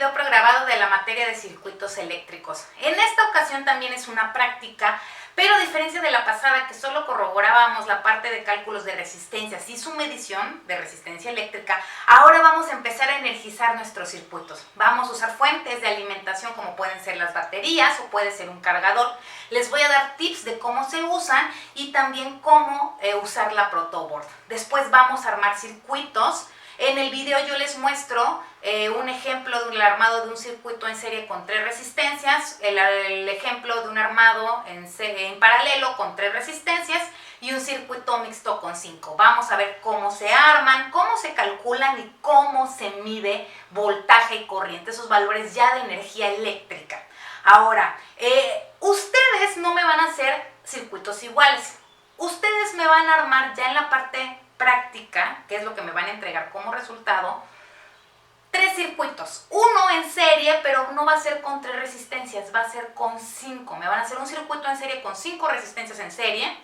video pregrabado de la materia de circuitos eléctricos. En esta ocasión también es una práctica, pero a diferencia de la pasada que solo corroborábamos la parte de cálculos de resistencias y su medición de resistencia eléctrica, ahora vamos a empezar a energizar nuestros circuitos. Vamos a usar fuentes de alimentación como pueden ser las baterías o puede ser un cargador. Les voy a dar tips de cómo se usan y también cómo usar la protoboard. Después vamos a armar circuitos. En el video yo les muestro un ejemplo del armado de un circuito en serie con 3 resistencias, el ejemplo de un armado en paralelo con 3 resistencias y un circuito mixto con 5. Vamos a ver cómo se arman, cómo se calculan y cómo se mide voltaje y corriente, esos valores ya de energía eléctrica. Ahora, ustedes no me van a hacer circuitos iguales, ustedes me van a armar ya en la parte práctica, que es lo que me van a entregar como resultado, 3 circuitos, uno en serie, pero no va a ser con 3 resistencias, va a ser con 5. Me van a hacer un circuito en serie con 5 resistencias en serie,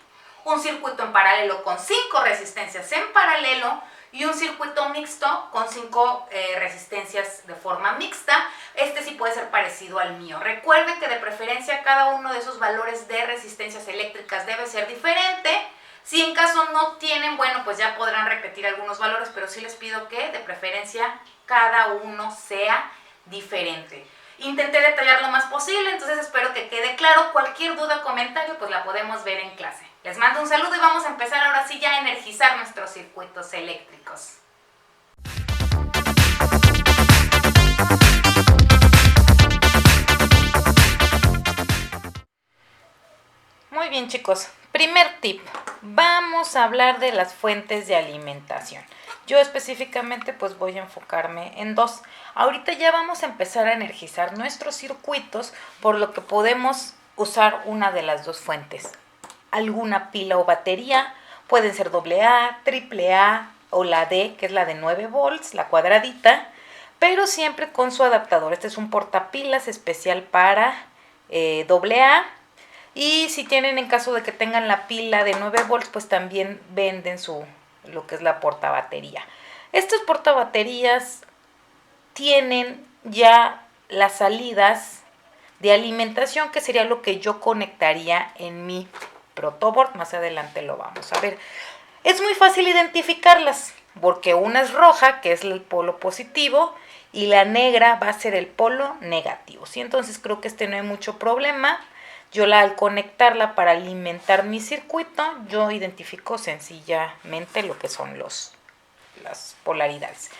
un circuito en paralelo con 5 resistencias en paralelo y un circuito mixto con 5 resistencias de forma mixta. Este sí puede ser parecido al mío. Recuerden que de preferencia cada uno de esos valores de resistencias eléctricas debe ser diferente. Si en caso no tienen, bueno, pues ya podrán repetir algunos valores, pero sí les pido que de preferencia cada uno sea diferente. Intenté detallar lo más posible, entonces espero que quede claro. Cualquier duda o comentario, pues la podemos ver en clase. Les mando un saludo y vamos a empezar ahora sí ya a energizar nuestros circuitos eléctricos. Muy bien, chicos. Primer tip, vamos a hablar de las fuentes de alimentación. Yo específicamente pues voy a enfocarme en 2. Ahorita ya vamos a empezar a energizar nuestros circuitos, por lo que podemos usar una de las 2 fuentes. Alguna pila o batería, pueden ser AA, AAA o la D, que es la de 9 volts, la cuadradita, pero siempre con su adaptador. Este es un portapilas especial para AA. Y si tienen, en caso de que tengan la pila de 9 volts, pues también venden lo que es la portabatería. Estos portabaterías tienen ya las salidas de alimentación, que sería lo que yo conectaría en mi protoboard. Más adelante lo vamos a ver. Es muy fácil identificarlas, porque una es roja, que es el polo positivo, y la negra va a ser el polo negativo, ¿sí? Entonces creo que no hay mucho problema. Yo al conectarla para alimentar mi circuito, yo identifico sencillamente lo que son las polaridades.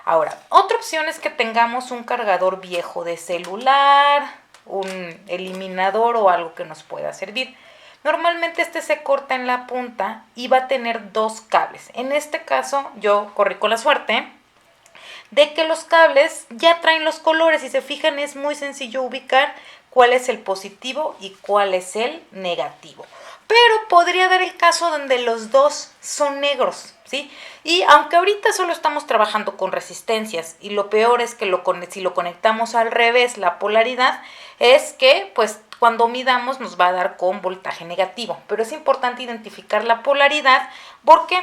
Ahora, otra opción es que tengamos un cargador viejo de celular, un eliminador o algo que nos pueda servir. Normalmente este se corta en la punta y va a tener 2 cables. En este caso yo corrí con la suerte de que los cables ya traen los colores. Si se fijan, es muy sencillo ubicar cuál es el positivo y cuál es el negativo. Pero podría dar el caso donde los 2 son negros, ¿sí? Y aunque ahorita solo estamos trabajando con resistencias, y lo peor es que si lo conectamos al revés, la polaridad, es que pues cuando midamos nos va a dar con voltaje negativo. Pero es importante identificar la polaridad. ¿Por qué?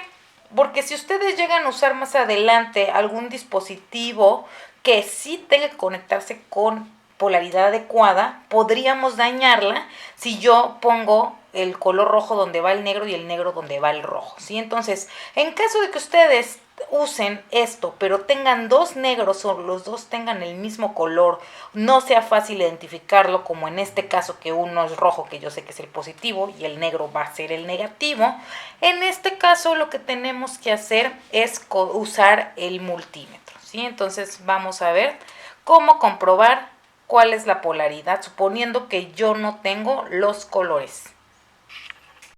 Porque si ustedes llegan a usar más adelante algún dispositivo que sí tenga que conectarse con polaridad adecuada, podríamos dañarla si yo pongo el color rojo donde va el negro y el negro donde va el rojo, ¿sí? Entonces, en caso de que ustedes usen esto, pero tengan 2 negros o los 2 tengan el mismo color, no sea fácil identificarlo, como en este caso que uno es rojo, que yo sé que es el positivo, y el negro va a ser el negativo. En este caso lo que tenemos que hacer es usar el multímetro, ¿sí? Entonces vamos a ver cómo comprobar cuál es la polaridad, suponiendo que yo no tengo los colores.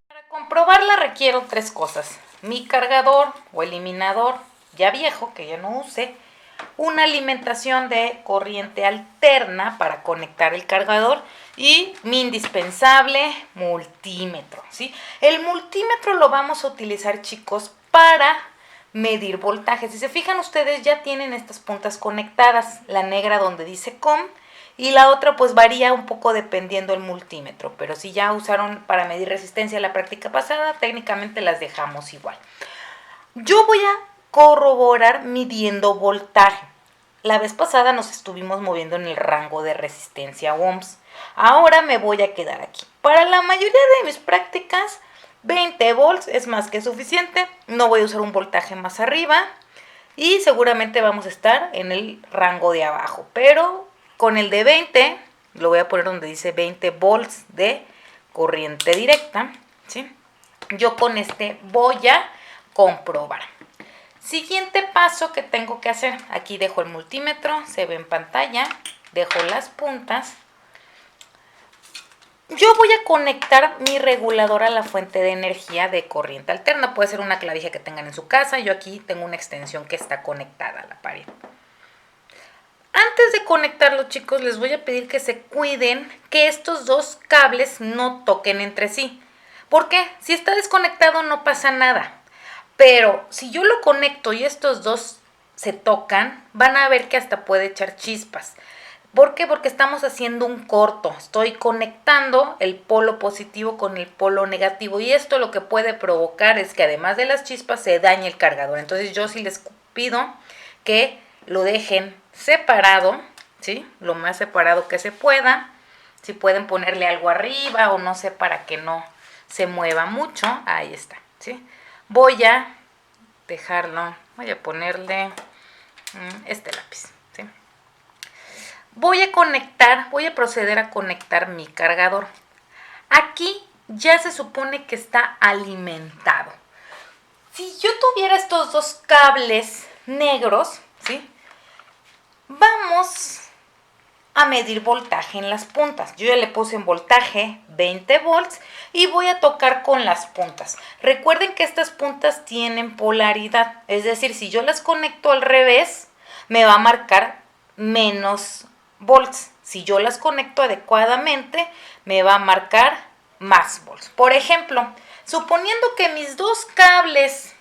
Para comprobarla requiero 3 cosas: mi cargador o eliminador ya viejo, que ya no use, una alimentación de corriente alterna para conectar el cargador y mi indispensable multímetro, ¿sí? El multímetro lo vamos a utilizar, chicos, para medir voltaje. Si se fijan ustedes, ya tienen estas puntas conectadas, la negra donde dice COM, y la otra pues varía un poco dependiendo del multímetro, pero si ya usaron para medir resistencia la práctica pasada, técnicamente las dejamos igual. Yo voy a corroborar midiendo voltaje. la vez pasada nos estuvimos moviendo en el rango de resistencia ohms. Ahora me voy a quedar aquí. Para la mayoría de mis prácticas, 20 volts es más que suficiente. No voy a usar un voltaje más arriba. Y seguramente vamos a estar en el rango de abajo. Pero con el de 20, lo voy a poner donde dice 20 volts de corriente directa, ¿sí? Yo con este voy a comprobar. Siguiente paso que tengo que hacer. Aquí dejo el multímetro, se ve en pantalla. Dejo las puntas. Yo voy a conectar mi regulador a la fuente de energía de corriente alterna. Puede ser una clavija que tengan en su casa. Yo aquí tengo una extensión que está conectada a la pared. Antes de conectarlo, chicos, les voy a pedir que se cuiden que estos dos cables no toquen entre sí. ¿Por qué? Si está desconectado no pasa nada. Pero si yo lo conecto y estos dos se tocan, van a ver que hasta puede echar chispas. ¿Por qué? Porque estamos haciendo un corto. Estoy conectando el polo positivo con el polo negativo. Y esto lo que puede provocar es que además de las chispas se dañe el cargador. Entonces yo sí les pido que lo dejen separado, ¿sí? Lo más separado que se pueda. Si pueden ponerle algo arriba o no sé, para que no se mueva mucho. Ahí está, ¿sí? Voy a dejarlo, voy a ponerle este lápiz, ¿sí? Voy a proceder a conectar mi cargador. Aquí ya se supone que está alimentado. Si yo tuviera estos dos cables negros, ¿sí? Vamos a medir voltaje en las puntas. Yo ya le puse en voltaje 20 volts y voy a tocar con las puntas. Recuerden que estas puntas tienen polaridad, es decir, si yo las conecto al revés, me va a marcar menos volts. Si yo las conecto adecuadamente, me va a marcar más volts. Por ejemplo, suponiendo que mis dos cables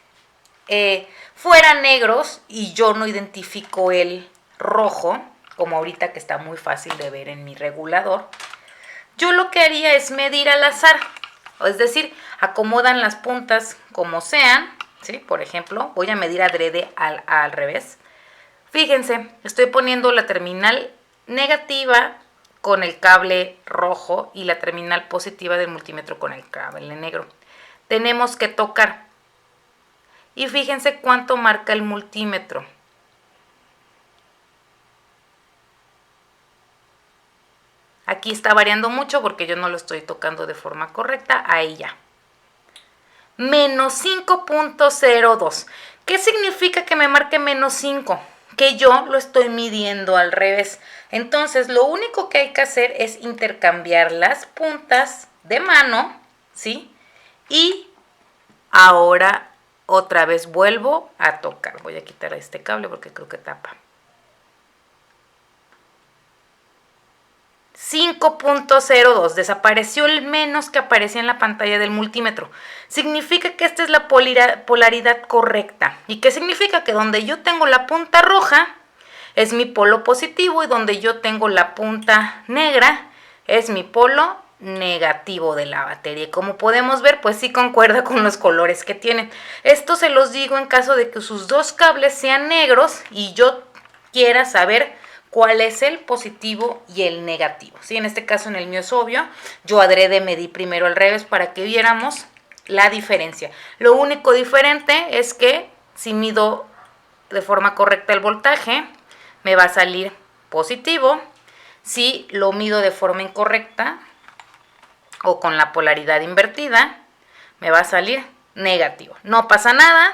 fueran negros y yo no identifico el rojo, como ahorita que está muy fácil de ver en mi regulador, yo lo que haría es medir al azar, es decir, acomodan las puntas como sean, ¿sí? Por ejemplo, voy a medir adrede al revés. Fíjense, estoy poniendo la terminal negativa con el cable rojo y la terminal positiva del multímetro con el cable negro. Tenemos que tocar. Y fíjense cuánto marca el multímetro. Aquí está variando mucho porque yo no lo estoy tocando de forma correcta. Ahí ya. Menos 5.02. ¿Qué significa que me marque menos 5? Que yo lo estoy midiendo al revés. Entonces, lo único que hay que hacer es intercambiar las puntas de mano, ¿sí? Y ahora otra vez vuelvo a tocar. Voy a quitar este cable porque creo que tapa. 5.02, desapareció el menos que aparecía en la pantalla del multímetro. Significa que esta es la polaridad correcta. ¿Y qué significa? Que donde yo tengo la punta roja es mi polo positivo y donde yo tengo la punta negra es mi polo negativo de la batería. Y como podemos ver, pues sí concuerda con los colores que tienen. Esto se los digo en caso de que sus dos cables sean negros y yo quiera saber cuál es el positivo y el negativo. ¿Sí? En este caso, en el mío es obvio. Yo adrede medí primero al revés para que viéramos la diferencia. Lo único diferente es que si mido de forma correcta el voltaje, me va a salir positivo. Si lo mido de forma incorrecta o con la polaridad invertida, me va a salir negativo. No pasa nada.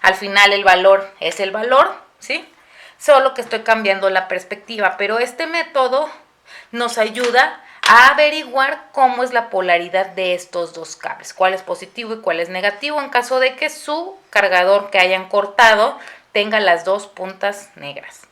Al final el valor es el valor, ¿sí? Solo que estoy cambiando la perspectiva, pero este método nos ayuda a averiguar cómo es la polaridad de estos dos cables, cuál es positivo y cuál es negativo, en caso de que su cargador que hayan cortado tenga las dos puntas negras.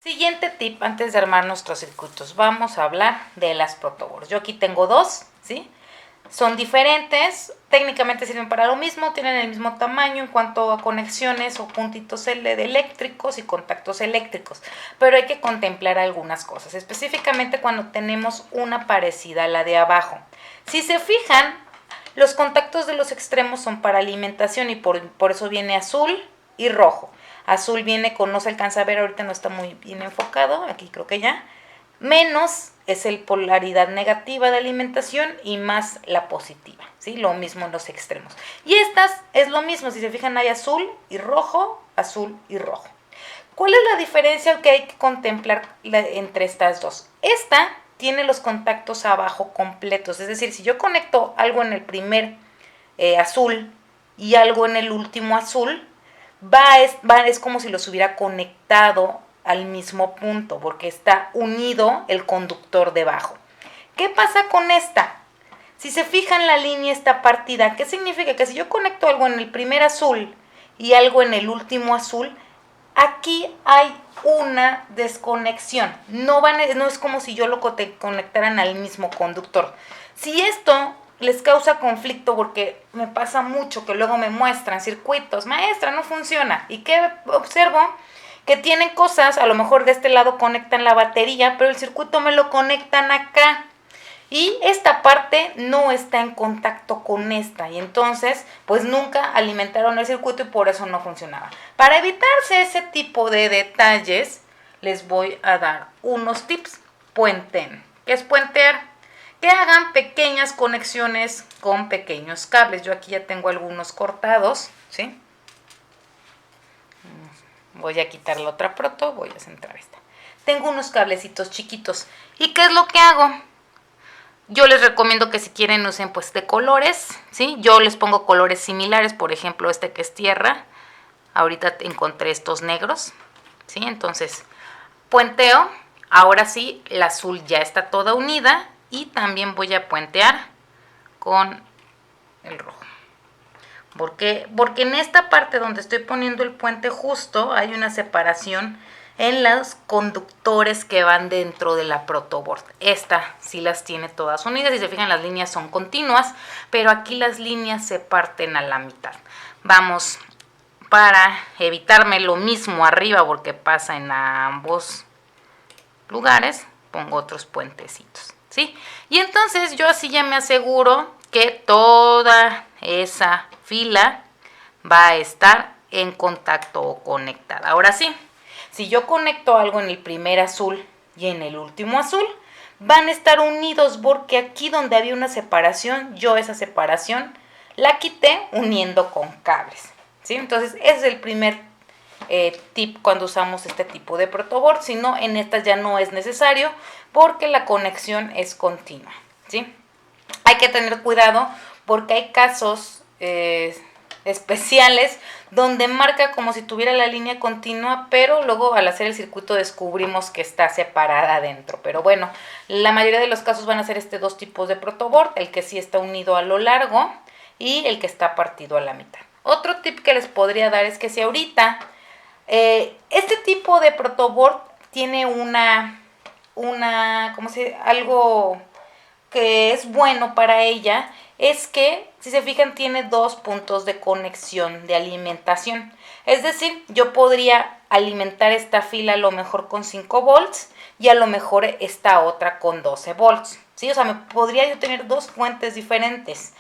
Siguiente tip antes de armar nuestros circuitos. Vamos a hablar de las protoboards. Yo aquí tengo dos, ¿sí? son diferentes, técnicamente sirven para lo mismo, tienen el mismo tamaño en cuanto a conexiones o puntitos eléctricos y contactos eléctricos, pero hay que contemplar algunas cosas, específicamente cuando tenemos una parecida a la de abajo. Si se fijan, los contactos de los extremos son para alimentación y por eso viene azul y rojo. Azul viene con, no se alcanza a ver, ahorita no está muy bien enfocado, aquí creo que ya. Menos es el polaridad negativa de alimentación y más la positiva, ¿sí? Lo mismo en los extremos. Y estas es lo mismo, si se fijan hay azul y rojo. ¿Cuál es la diferencia que hay que contemplar entre estas dos? Esta tiene los contactos abajo completos, es decir, si yo conecto algo en el primer azul y algo en el último azul, es como si los hubiera conectado al mismo punto, porque está unido el conductor debajo. ¿Qué pasa con esta? Si se fijan, la línea está partida. ¿Qué significa? Que si yo conecto algo en el primer azul y algo en el último azul, aquí hay una desconexión. No es como si yo lo conectaran al mismo conductor. Si esto les causa conflicto, porque me pasa mucho que luego me muestran circuitos, maestra, no funciona. ¿Y qué observo? Que tienen cosas, a lo mejor de este lado conectan la batería, pero el circuito me lo conectan acá. Y esta parte no está en contacto con esta. Y entonces, pues nunca alimentaron el circuito y por eso no funcionaba. Para evitarse ese tipo de detalles, les voy a dar unos tips. Puenten. ¿Qué es puentear? Que hagan pequeñas conexiones con pequeños cables. Yo aquí ya tengo algunos cortados, ¿sí? Voy a quitar la otra proto, voy a centrar esta. Tengo unos cablecitos chiquitos. ¿Y qué es lo que hago? Yo les recomiendo que si quieren usen pues de colores, ¿sí? Yo les pongo colores similares, por ejemplo este que es tierra. Ahorita encontré estos negros, ¿sí? Entonces, puenteo. Ahora sí, la azul ya está toda unida y también voy a puentear con el rojo. ¿Por qué? Porque en esta parte donde estoy poniendo el puente justo hay una separación en los conductores que van dentro de la protoboard. Esta sí las tiene todas unidas, si se fijan las líneas son continuas, pero aquí las líneas se parten a la mitad. Vamos, para evitarme lo mismo arriba porque pasa en ambos lugares, pongo otros puentecitos, ¿sí? Y entonces yo así ya me aseguro que toda esa fila va a estar en contacto o conectada. Ahora sí, si yo conecto algo en el primer azul y en el último azul, van a estar unidos porque aquí donde había una separación, yo esa separación la quité uniendo con cables, ¿sí? Entonces ese es el primer tip cuando usamos este tipo de protoboard. Si no, en estas ya no es necesario porque la conexión es continua, ¿sí? Hay que tener cuidado porque hay casos especiales donde marca como si tuviera la línea continua, pero luego al hacer el circuito descubrimos que está separada adentro. Pero bueno, la mayoría de los casos van a ser dos tipos de protoboard, el que sí está unido a lo largo y el que está partido a la mitad. Otro tip que les podría dar es que si ahorita este tipo de protoboard tiene algo que es bueno para ella, es que, si se fijan, tiene dos puntos de conexión de alimentación. Es decir, yo podría alimentar esta fila a lo mejor con 5 volts y a lo mejor esta otra con 12 volts, ¿sí? O sea, podría yo tener dos fuentes diferentes.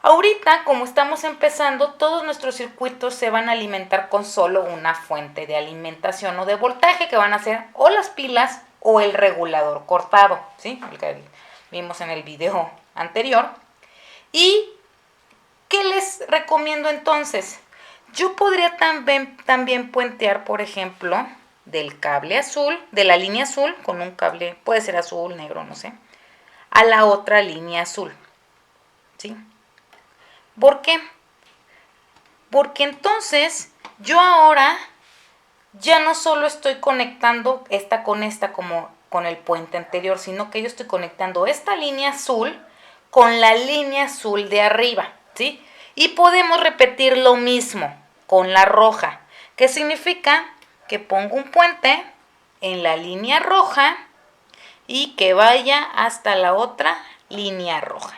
Ahorita, como estamos empezando, todos nuestros circuitos se van a alimentar con solo una fuente de alimentación o de voltaje, que van a ser o las pilas o el regulador cortado, ¿sí? El que vimos en el video anterior. ¿Y qué les recomiendo entonces? Yo podría también puentear, por ejemplo, del cable azul, de la línea azul, con un cable, puede ser azul, negro, no sé, a la otra línea azul, ¿sí? ¿Por qué? Porque entonces yo ahora ya no solo estoy conectando esta con esta como con el puente anterior, sino que yo estoy conectando esta línea azul con la línea azul de arriba, ¿sí? Y podemos repetir lo mismo con la roja, que significa que pongo un puente en la línea roja y que vaya hasta la otra línea roja.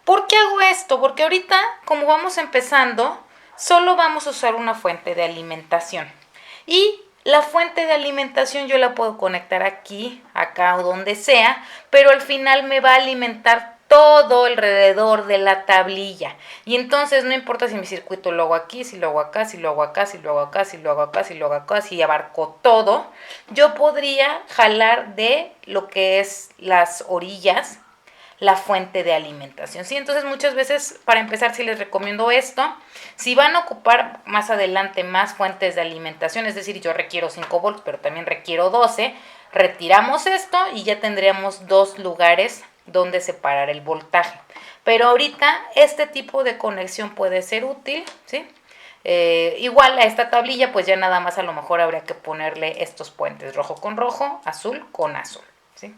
¿Por qué hago esto? Porque ahorita, como vamos empezando, solo vamos a usar una fuente de alimentación. Y la fuente de alimentación yo la puedo conectar aquí, acá o donde sea, pero al final me va a alimentar todo alrededor de la tablilla. Y entonces no importa si mi circuito lo hago aquí, si lo hago acá, si lo hago acá, si lo hago acá, si lo hago acá, si lo hago acá, si abarco todo, yo podría jalar de lo que es las orillas la fuente de alimentación, ¿sí? Entonces muchas veces, para empezar, sí les recomiendo esto. Si van a ocupar más adelante más fuentes de alimentación, es decir, yo requiero 5 volts, pero también requiero 12, retiramos esto y ya tendríamos 2 lugares donde separar el voltaje. Pero ahorita este tipo de conexión puede ser útil, ¿sí? Igual a esta tablilla, pues ya nada más a lo mejor habría que ponerle estos puentes, rojo con rojo, azul con azul, ¿sí?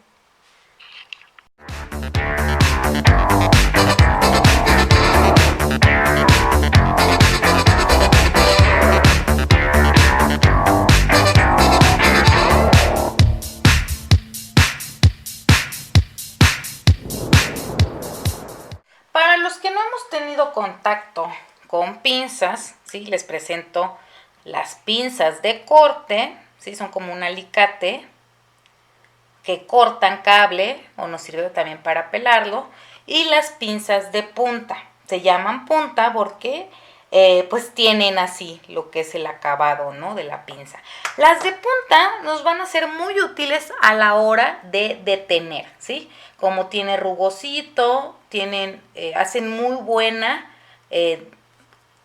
Para los que no hemos tenido contacto con pinzas, ¿sí? Les presento las pinzas de corte, ¿sí? Son como un alicate que cortan cable o nos sirve también para pelarlo, y las pinzas de punta. Se llaman punta porque pues tienen así lo que es el acabado, ¿no?, de la pinza. Las de punta nos van a ser muy útiles a la hora de detener, ¿sí? Como tiene rugosito, hacen muy buena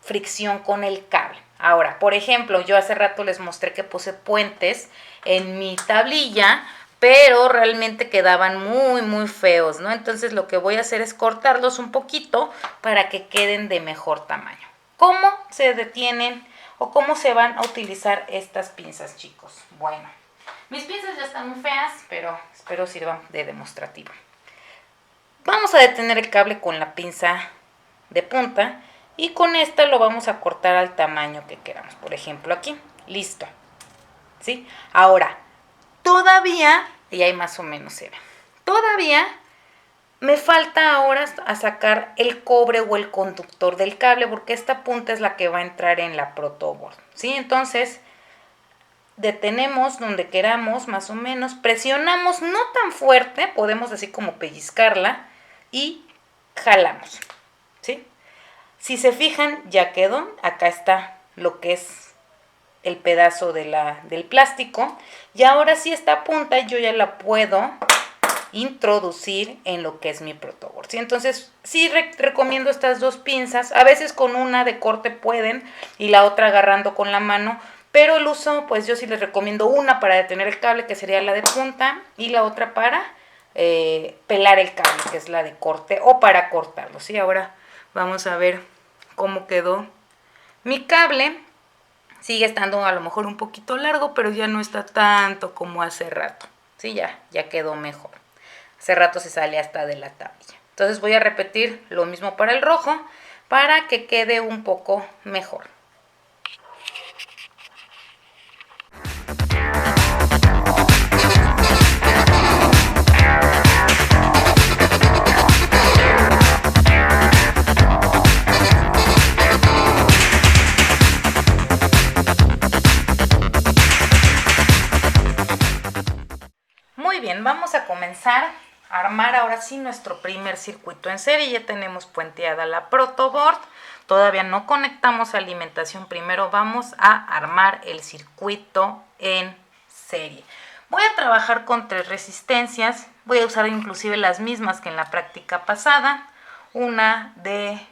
fricción con el cable. Ahora, por ejemplo, yo hace rato les mostré que puse puentes en mi tablilla, pero realmente quedaban muy feos, ¿no? Entonces lo que voy a hacer es cortarlos un poquito para que queden de mejor tamaño. ¿Cómo se detienen o cómo se van a utilizar estas pinzas, chicos? Bueno, mis pinzas ya están muy feas, pero espero sirvan de demostrativo. Vamos a detener el cable con la pinza de punta y con esta lo vamos a cortar al tamaño que queramos. Por ejemplo, aquí. Listo. ¿Sí? Ahora, todavía, y ahí más o menos se ve, todavía me falta ahora a sacar el cobre o el conductor del cable, porque esta punta es la que va a entrar en la protoboard, ¿sí? Entonces, detenemos donde queramos, más o menos, presionamos no tan fuerte, podemos así como pellizcarla y jalamos, ¿sí? Si se fijan, ya quedó, acá está lo que es el pedazo del plástico, y ahora sí esta punta yo ya la puedo introducir en lo que es mi protoboard, ¿sí? Entonces sí recomiendo estas dos pinzas, a veces con una de corte pueden y la otra agarrando con la mano, pero el uso, pues yo sí les recomiendo una para detener el cable, que sería la de punta, y la otra para pelar el cable, que es la de corte, o para cortarlo, ¿sí? Ahora vamos a ver cómo quedó mi cable. Sigue estando a lo mejor un poquito largo, pero ya no está tanto como hace rato, ¿sí? Ya quedó mejor. Hace rato se sale hasta de la tablilla. Entonces voy a repetir lo mismo para el rojo, para que quede un poco mejor. Muy bien, vamos a comenzar a armar ahora sí nuestro primer circuito en serie. Ya tenemos puenteada la protoboard, todavía no conectamos alimentación, primero vamos a armar el circuito en serie. Voy a trabajar con 3 resistencias, voy a usar inclusive las mismas que en la práctica pasada, una de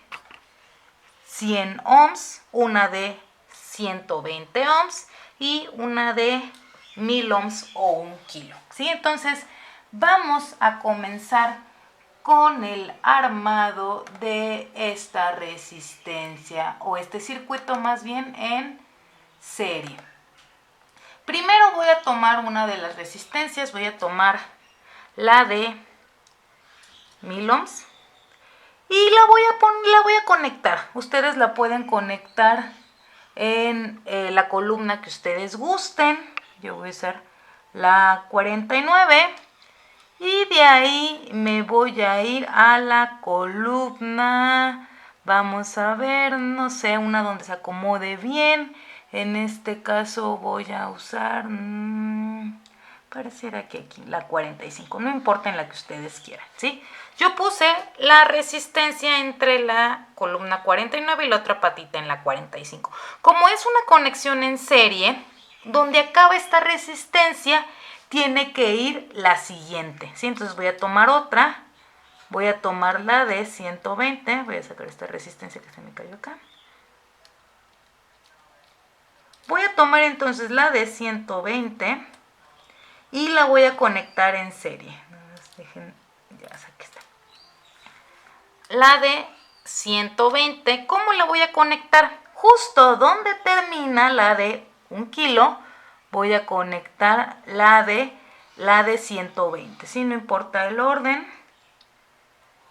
100 ohms, una de 120 ohms y una de 1000 ohms o 1 kilo, ¿sí? Entonces vamos a comenzar con el armado de esta resistencia o este circuito más bien en serie. Primero voy a tomar una de las resistencias, voy a tomar la de 1000 ohms y la voy a conectar. Ustedes la pueden conectar en la columna que ustedes gusten. Yo voy a usar la 49 Y de ahí me voy a ir a la columna. Vamos a ver, no sé, una donde se acomode bien. En este caso voy a usar, pareciera que aquí, la 45, no importa en la que ustedes quieran, ¿sí? Yo puse la resistencia entre la columna 49 y la otra patita en la 45. Como es una conexión en serie, donde acaba esta resistencia, tiene que ir la siguiente, ¿sí? Entonces voy a tomar otra, voy a tomar la de 120, voy a sacar esta resistencia que se me cayó acá. Voy a tomar entonces la de 120 y la voy a conectar en serie. Dejen, ya saqué esta. La de 120, ¿cómo la voy a conectar? Justo donde termina la de 1 kilo, voy a conectar la de 120, ¿sí? No importa el orden.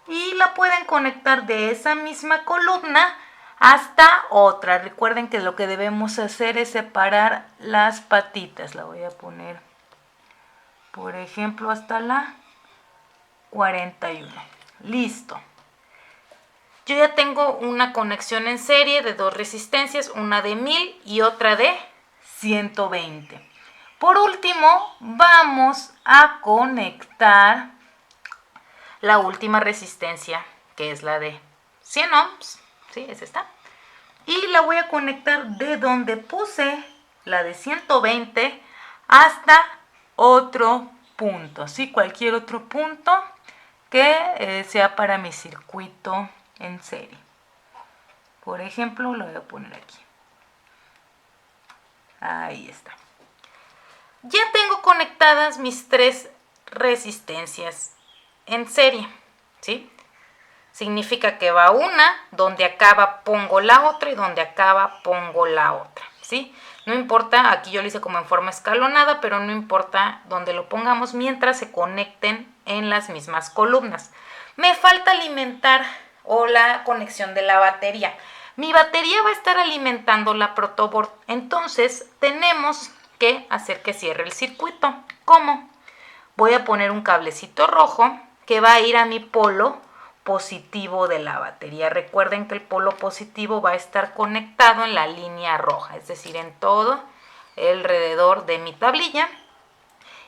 Y la pueden conectar de esa misma columna hasta otra. Recuerden que lo que debemos hacer es separar las patitas. La voy a poner, por ejemplo, hasta la 41. Listo. Yo ya tengo una conexión en serie de dos resistencias, una de 1000 y otra de 120. Por último, vamos a conectar la última resistencia, que es la de 100 ohms, ¿sí? Es esta. Y la voy a conectar de donde puse la de 120 hasta otro punto, ¿sí? Cualquier otro punto que sea para mi circuito en serie. Por ejemplo, lo voy a poner aquí. Ahí está. Ya tengo conectadas mis tres resistencias en serie, ¿sí? Significa que va una, donde acaba pongo la otra y donde acaba pongo la otra, ¿sí? No importa, aquí yo lo hice como en forma escalonada, pero no importa donde lo pongamos mientras se conecten en las mismas columnas. Me falta alimentar o la conexión de la batería. Mi batería va a estar alimentando la protoboard, entonces tenemos que hacer que cierre el circuito. ¿Cómo? Voy a poner un cablecito rojo que va a ir a mi polo positivo de la batería. Recuerden que el polo positivo va a estar conectado en la línea roja, es decir, en todo alrededor de mi tablilla.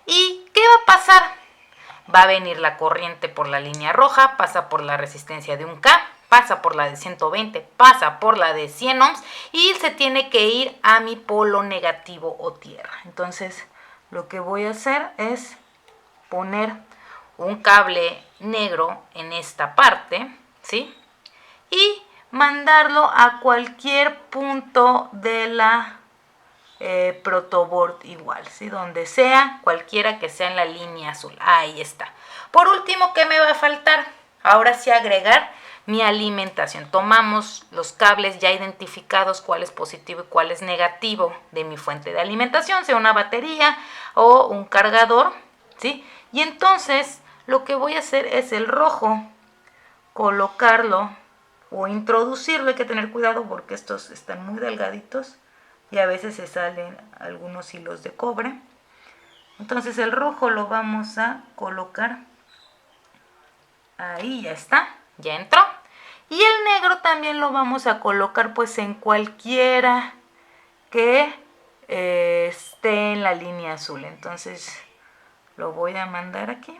¿Y qué va a pasar? Va a venir la corriente por la línea roja, pasa por la resistencia de 1K, pasa por la de 120, pasa por la de 100 ohms y se tiene que ir a mi polo negativo o tierra. Entonces, lo que voy a hacer es poner un cable negro en esta parte, ¿sí? Y mandarlo a cualquier punto de la protoboard igual, ¿sí? Donde sea, cualquiera que sea en la línea azul. Ahí está. Por último, ¿qué me va a faltar? Ahora sí agregar mi alimentación. Tomamos los cables ya identificados, cuál es positivo y cuál es negativo de mi fuente de alimentación, sea una batería o un cargador, ¿sí? Y entonces lo que voy a hacer es el rojo, colocarlo o introducirlo. Hay que tener cuidado porque estos están muy delgaditos y a veces se salen algunos hilos de cobre. Entonces el rojo lo vamos a colocar. Ahí ya está, ya entró. Y el negro también lo vamos a colocar pues en cualquiera que esté en la línea azul. Entonces lo voy a mandar aquí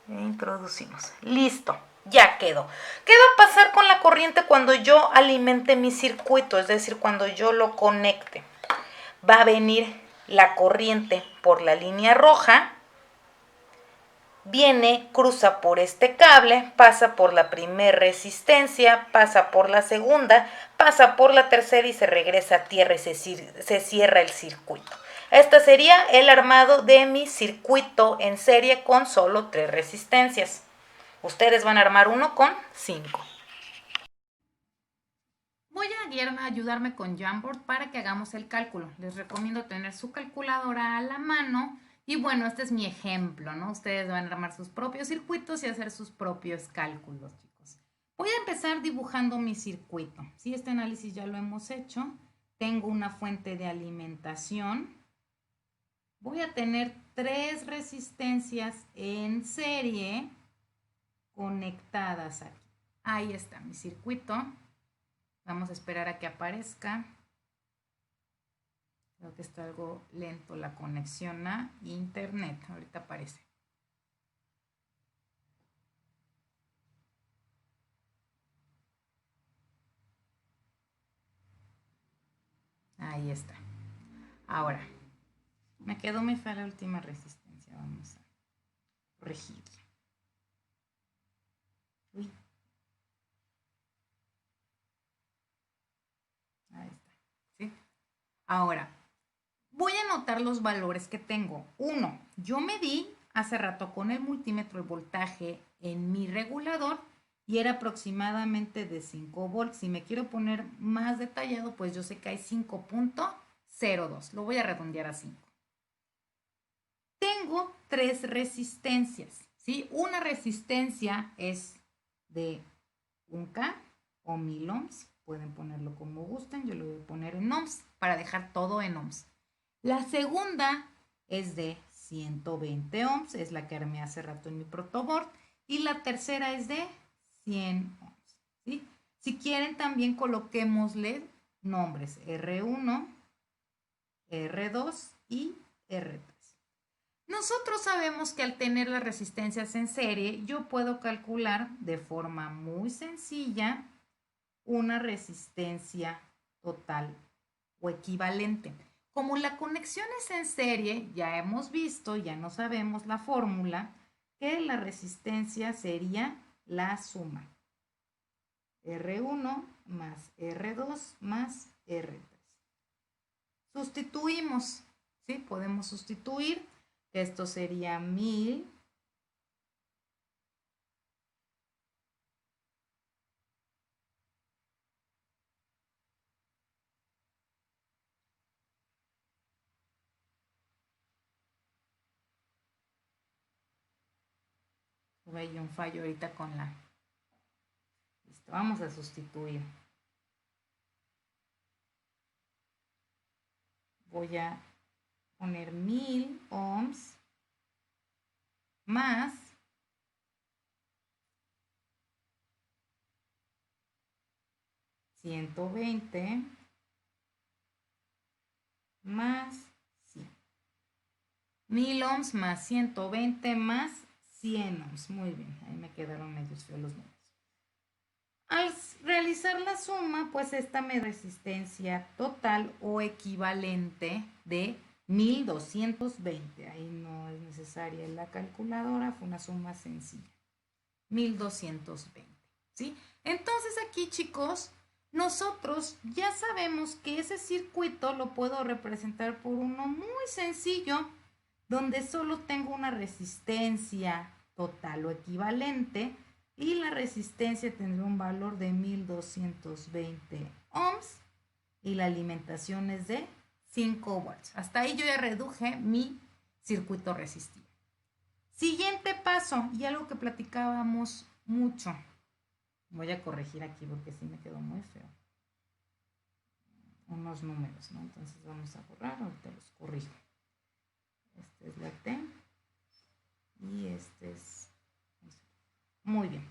e introducimos. Listo, ya quedó. ¿Qué va a pasar con la corriente cuando yo alimente mi circuito? Es decir, cuando yo lo conecte. Va a venir la corriente por la línea roja, viene, cruza por este cable, pasa por la primera resistencia, pasa por la segunda, pasa por la tercera y se regresa a tierra y se cierra el circuito. Este sería el armado de mi circuito en serie con solo 3 resistencias. Ustedes van a armar uno con 5. Voy a ayudarme con Jamboard para que hagamos el cálculo. Les recomiendo tener su calculadora a la mano. Y bueno, este es mi ejemplo, ¿no? Ustedes van a armar sus propios circuitos y hacer sus propios cálculos, chicos. Voy a empezar dibujando mi circuito. Sí, este análisis ya lo hemos hecho. Tengo una fuente de alimentación. Voy a tener 3 resistencias en serie conectadas aquí. Ahí está mi circuito. Vamos a esperar a que aparezca. Creo que está algo lento la conexión a internet. Ahorita aparece. Ahí está. Ahora, me quedó muy fea la última resistencia. Vamos a corregirla. Uy. Ahí está. ¿Sí? Ahora, voy a anotar los valores que tengo. 1. Yo medí hace rato con el multímetro el voltaje en mi regulador y era aproximadamente de 5 volts. Si me quiero poner más detallado, pues yo sé que hay 5.02. Lo voy a redondear a 5. Tengo 3 resistencias, ¿sí? Una resistencia es de 1K o 1000 ohms. Pueden ponerlo como gusten. Yo lo voy a poner en ohms para dejar todo en ohms. La segunda es de 120 ohms, es la que armé hace rato en mi protoboard. Y la tercera es de 100 ohms, ¿sí? Si quieren también coloquémosle nombres R1, R2 y R3. Nosotros sabemos que al tener las resistencias en serie, yo puedo calcular de forma muy sencilla una resistencia total o equivalente. Como la conexión es en serie, ya hemos visto, ya no sabemos la fórmula, que la resistencia sería la suma. R1 más R2 más R3. Sustituimos, ¿sí? Podemos sustituir. Esto sería 1000 Hay un fallo ahorita con la... Listo, vamos a sustituir. Voy a poner 1000 ohms más 120 más 100. 1000 ohms más 120 más 100 ohms. Muy bien, ahí me quedaron medios feos los números. Al realizar la suma, pues esta me da resistencia total o equivalente de 1220. Ahí no es necesaria la calculadora, fue una suma sencilla. 1220, ¿sí? Entonces aquí, chicos, nosotros ya sabemos que ese circuito lo puedo representar por uno muy sencillo, donde solo tengo una resistencia total o equivalente y la resistencia tendrá un valor de 1220 ohms y la alimentación es de 5 volts. Hasta ahí yo ya reduje mi circuito resistivo. Siguiente paso, y algo que platicábamos mucho. Voy a corregir aquí porque sí me quedó muy feo. Unos números, ¿no? Entonces vamos a borrar, ahorita los corrijo. Este es la T y este es... Muy bien.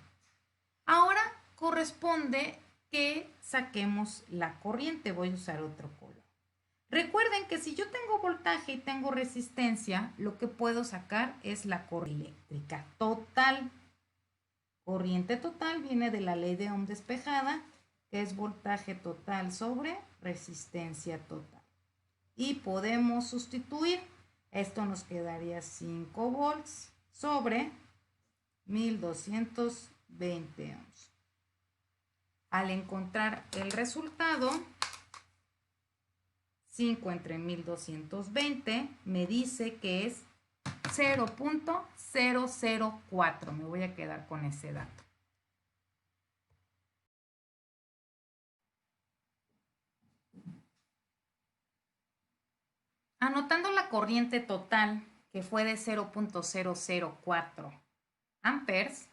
Ahora corresponde que saquemos la corriente. Voy a usar otro color. Recuerden que si yo tengo voltaje y tengo resistencia, lo que puedo sacar es la corriente eléctrica total. Corriente total viene de la ley de Ohm despejada, que es voltaje total sobre resistencia total. Y podemos sustituir. Esto nos quedaría 5 volts sobre 1220 ohms. Al encontrar el resultado, 5 entre 1220 me dice que es 0.004. Me voy a quedar con ese dato. Anotando la corriente total, que fue de 0.004 amperes,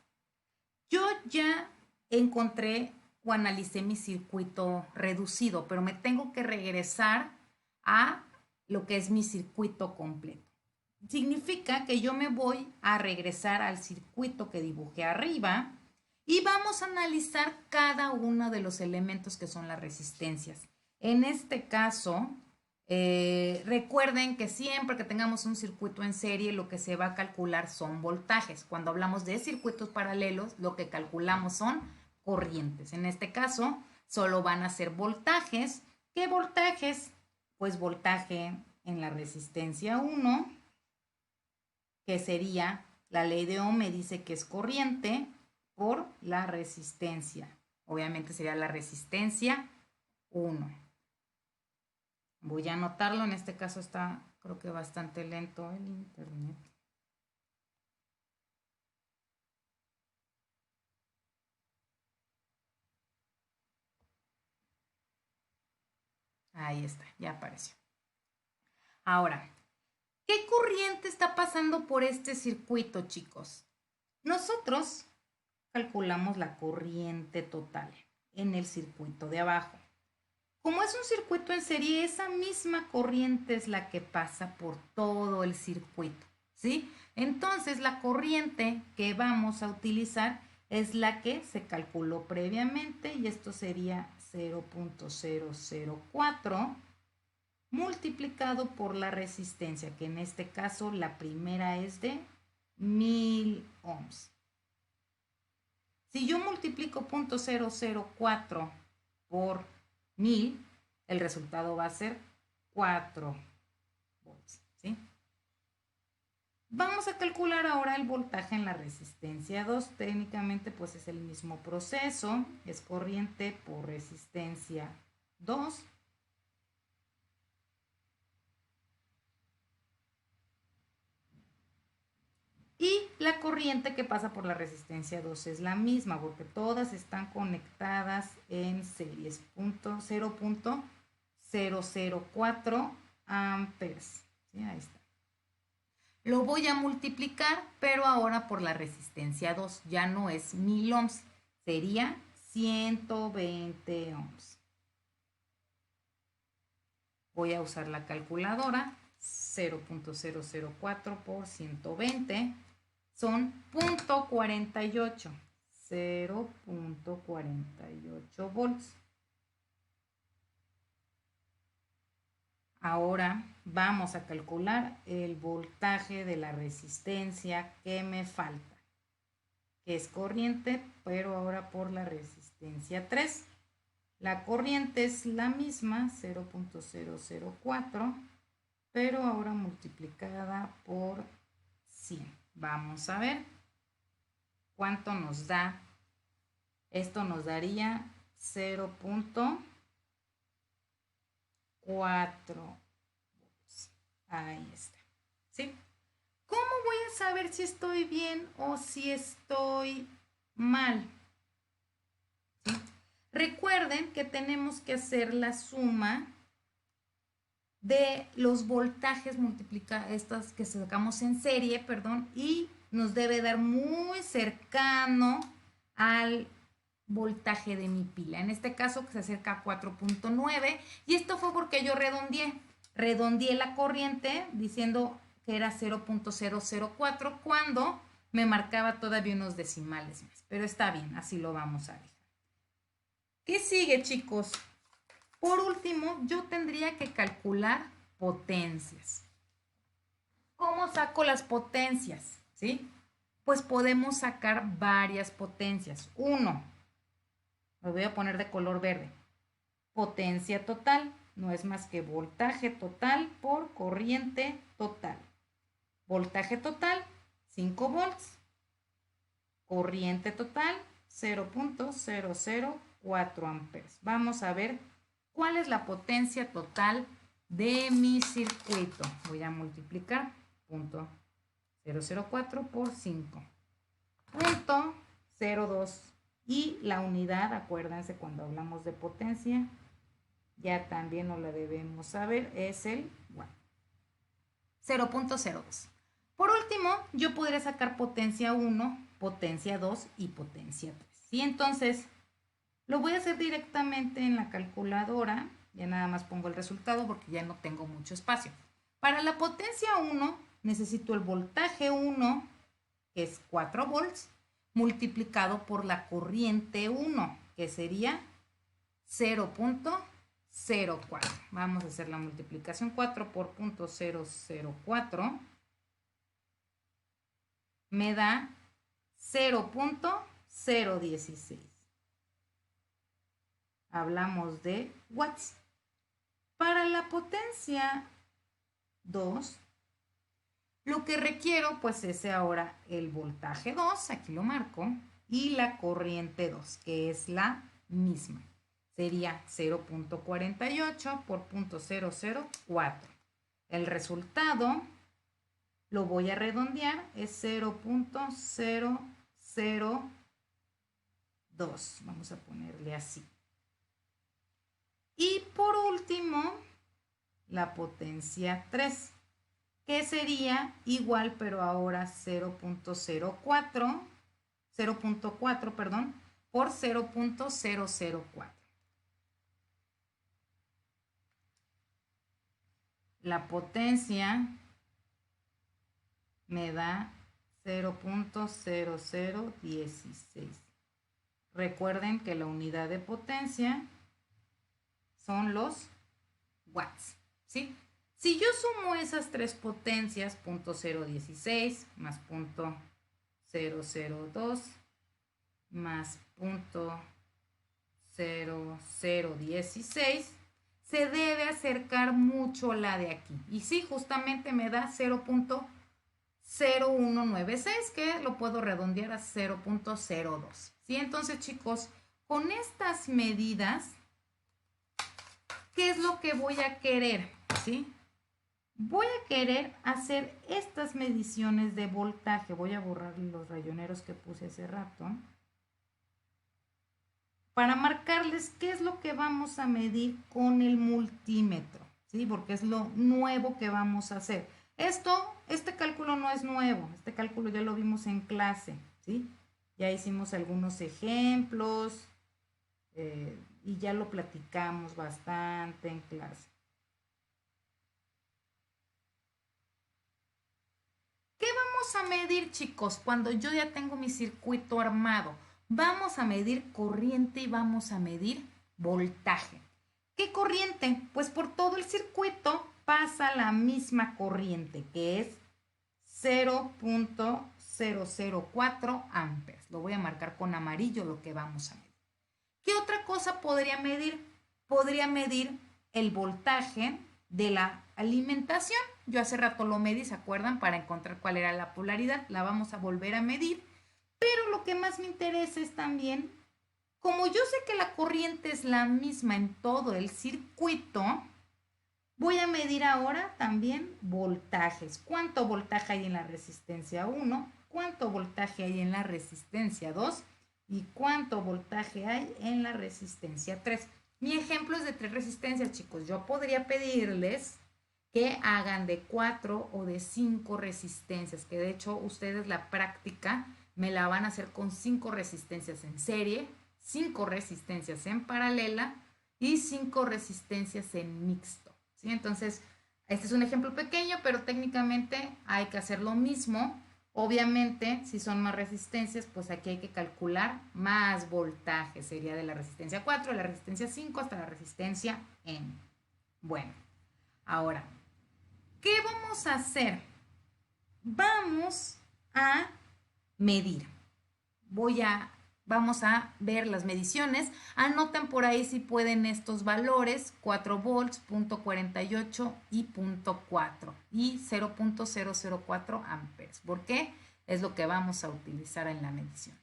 yo ya encontré o analicé mi circuito reducido, pero me tengo que regresar a lo que es mi circuito completo. significa que yo me voy a regresar al circuito que dibujé arriba y vamos a analizar cada uno de los elementos que son las resistencias. En este caso, recuerden que siempre que tengamos un circuito en serie, lo que se va a calcular son voltajes. Cuando hablamos de circuitos paralelos, lo que calculamos son corrientes. En este caso, solo van a ser voltajes. ¿Qué voltajes? Pues voltaje en la resistencia 1, que sería, la ley de Ohm me dice que es corriente por la resistencia. Obviamente sería la resistencia 1. Voy a anotarlo, en este caso está creo que bastante lento el internet. Ahí está, ya apareció. Ahora, ¿qué corriente está pasando por este circuito, chicos? Nosotros calculamos la corriente total en el circuito de abajo. Como es un circuito en serie, esa misma corriente es la que pasa por todo el circuito, ¿sí? Entonces, la corriente que vamos a utilizar es la que se calculó previamente y esto sería 0.004 multiplicado por la resistencia, que en este caso la primera es de 1000 ohms. Si yo multiplico 0.004 por 1000, el resultado va a ser 4 volts, ¿sí? Vamos a calcular ahora el voltaje en la resistencia 2. Técnicamente, pues es el mismo proceso. Es corriente por resistencia 2. Y la corriente que pasa por la resistencia 2 es la misma, porque todas están conectadas en series. 0.004 amperes. ¿Sí? Ahí está. Lo voy a multiplicar, pero ahora por la resistencia 2. Ya no es 1000 ohms, sería 120 ohms. Voy a usar la calculadora. 0.004 por 120 son 0.48. 0.48 volts. Ahora vamos a calcular el voltaje de la resistencia que me falta, que es corriente, pero ahora por la resistencia 3. La corriente es la misma, 0.004, pero ahora multiplicada por 100. Vamos a ver cuánto nos da. Esto nos daría 0.4 volts. Ahí está. ¿Sí? ¿Cómo voy a saber si estoy bien o si estoy mal? ¿Sí? Recuerden que tenemos que hacer la suma de los voltajes estas que sacamos en serie, perdón, y nos debe dar muy cercano al voltaje de mi pila. En este caso que se acerca a 4.9 y esto fue porque yo redondeé la corriente diciendo que era 0.004 cuando me marcaba todavía unos decimales más, pero está bien, así lo vamos a dejar. ¿Qué sigue, chicos? Por último, yo tendría que calcular potencias. ¿Cómo saco las potencias? ¿Sí? Pues podemos sacar varias potencias. Uno, lo voy a poner de color verde. Potencia total no es más que voltaje total por corriente total. Voltaje total, 5 volts. Corriente total, 0.004 amperes. Vamos a ver cuál es la potencia total de mi circuito. Voy a multiplicar 0.004 por 5. 0.02. Y la unidad, acuérdense cuando hablamos de potencia, ya también nos la debemos saber, es el watt. 0.02. Por último, yo podré sacar potencia 1, potencia 2 y potencia 3. Y entonces, lo voy a hacer directamente en la calculadora. Ya nada más pongo el resultado porque ya no tengo mucho espacio. Para la potencia 1, necesito el voltaje 1, que es 4 volts, multiplicado por la corriente 1, que sería 0.04. Vamos a hacer la multiplicación. 4 por 0.004 me da 0.016. Hablamos de watts. Para la potencia 2, lo que requiero pues es ahora el voltaje 2, aquí lo marco, y la corriente 2, que es la misma. Sería 0.48 por 0.004. El resultado lo voy a redondear, es 0.002. Vamos a ponerle así. Y por último, la potencia 3, que sería igual, pero ahora 0.04, por 0.004. La potencia me da 0.0016. Recuerden que la unidad de potencia son los watts, ¿sí? Si yo sumo esas tres potencias, 0.016 más 0.002 más 0.0016, se debe acercar mucho la de aquí. Y sí, justamente me da 0.0196, que lo puedo redondear a 0.02. ¿Sí? Entonces, chicos, con estas medidas, ¿qué es lo que voy a querer? ¿Sí? Voy a querer hacer estas mediciones de voltaje. Voy a borrar los rayoneros que puse hace rato, para marcarles qué es lo que vamos a medir con el multímetro, ¿sí? Porque es lo nuevo que vamos a hacer. Este cálculo no es nuevo, este cálculo ya lo vimos en clase, ¿sí? Ya hicimos algunos ejemplos y ya lo platicamos bastante en clase. ¿Qué vamos a medir, chicos, cuando yo ya tengo mi circuito armado? Vamos a medir corriente y vamos a medir voltaje. ¿Qué corriente? Pues por todo el circuito pasa la misma corriente, que es 0.004 amperes. Lo voy a marcar con amarillo lo que vamos a medir. ¿Qué otra cosa podría medir? Podría medir el voltaje de la alimentación. Yo hace rato lo medí, ¿se acuerdan? Para encontrar cuál era la polaridad. La vamos a volver a medir. Pero lo que más me interesa es también, como yo sé que la corriente es la misma en todo el circuito, voy a medir ahora también voltajes. ¿Cuánto voltaje hay en la resistencia 1? ¿Cuánto voltaje hay en la resistencia 2? ¿Y cuánto voltaje hay en la resistencia 3? Mi ejemplo es de 3 resistencias, chicos. Yo podría pedirles que hagan de 4 o de 5 resistencias, que de hecho ustedes la práctica me la van a hacer con 5 resistencias en serie, 5 resistencias en paralela y 5 resistencias en mixto, ¿sí? Entonces, este es un ejemplo pequeño, pero técnicamente hay que hacer lo mismo. Obviamente, si son más resistencias, pues aquí hay que calcular más voltaje. Sería de la resistencia 4, de la resistencia 5 hasta la resistencia N. Bueno, ahora, ¿qué vamos a hacer? Vamos a medir. Vamos a ver las mediciones. Anoten por ahí si pueden estos valores: 4 volts, 0.48 y 0.4 y 0.004 amperes. ¿Por qué? Es lo que vamos a utilizar en la medición.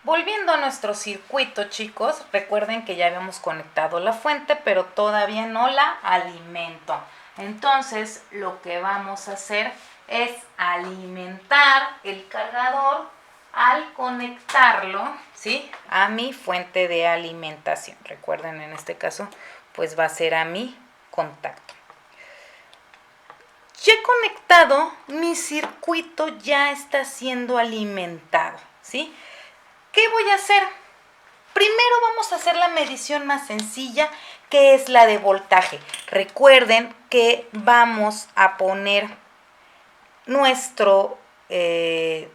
Volviendo a nuestro circuito, chicos, recuerden que ya habíamos conectado la fuente, pero todavía no la alimento. Entonces, lo que vamos a hacer es alimentar el cargador al conectarlo, ¿sí?, a mi fuente de alimentación. Recuerden, en este caso, pues va a ser a mi contacto. Ya conectado, mi circuito ya está siendo alimentado, ¿sí? ¿Qué voy a hacer? Primero vamos a hacer la medición más sencilla, que es la de voltaje. Recuerden que vamos a poner nuestro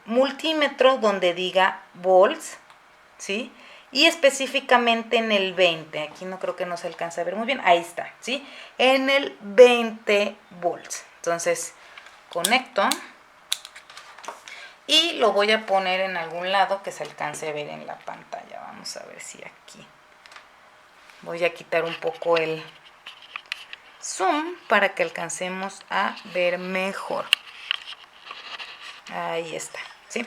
multímetro donde diga volts, ¿sí? Y específicamente en el 20, aquí no creo que no se alcance a ver muy bien, ahí está, ¿sí? En el 20 volts. Entonces, conecto y lo voy a poner en algún lado que se alcance a ver en la pantalla. Vamos a ver si aquí. Voy a quitar un poco el zoom para que alcancemos a ver mejor. Ahí está, ¿sí?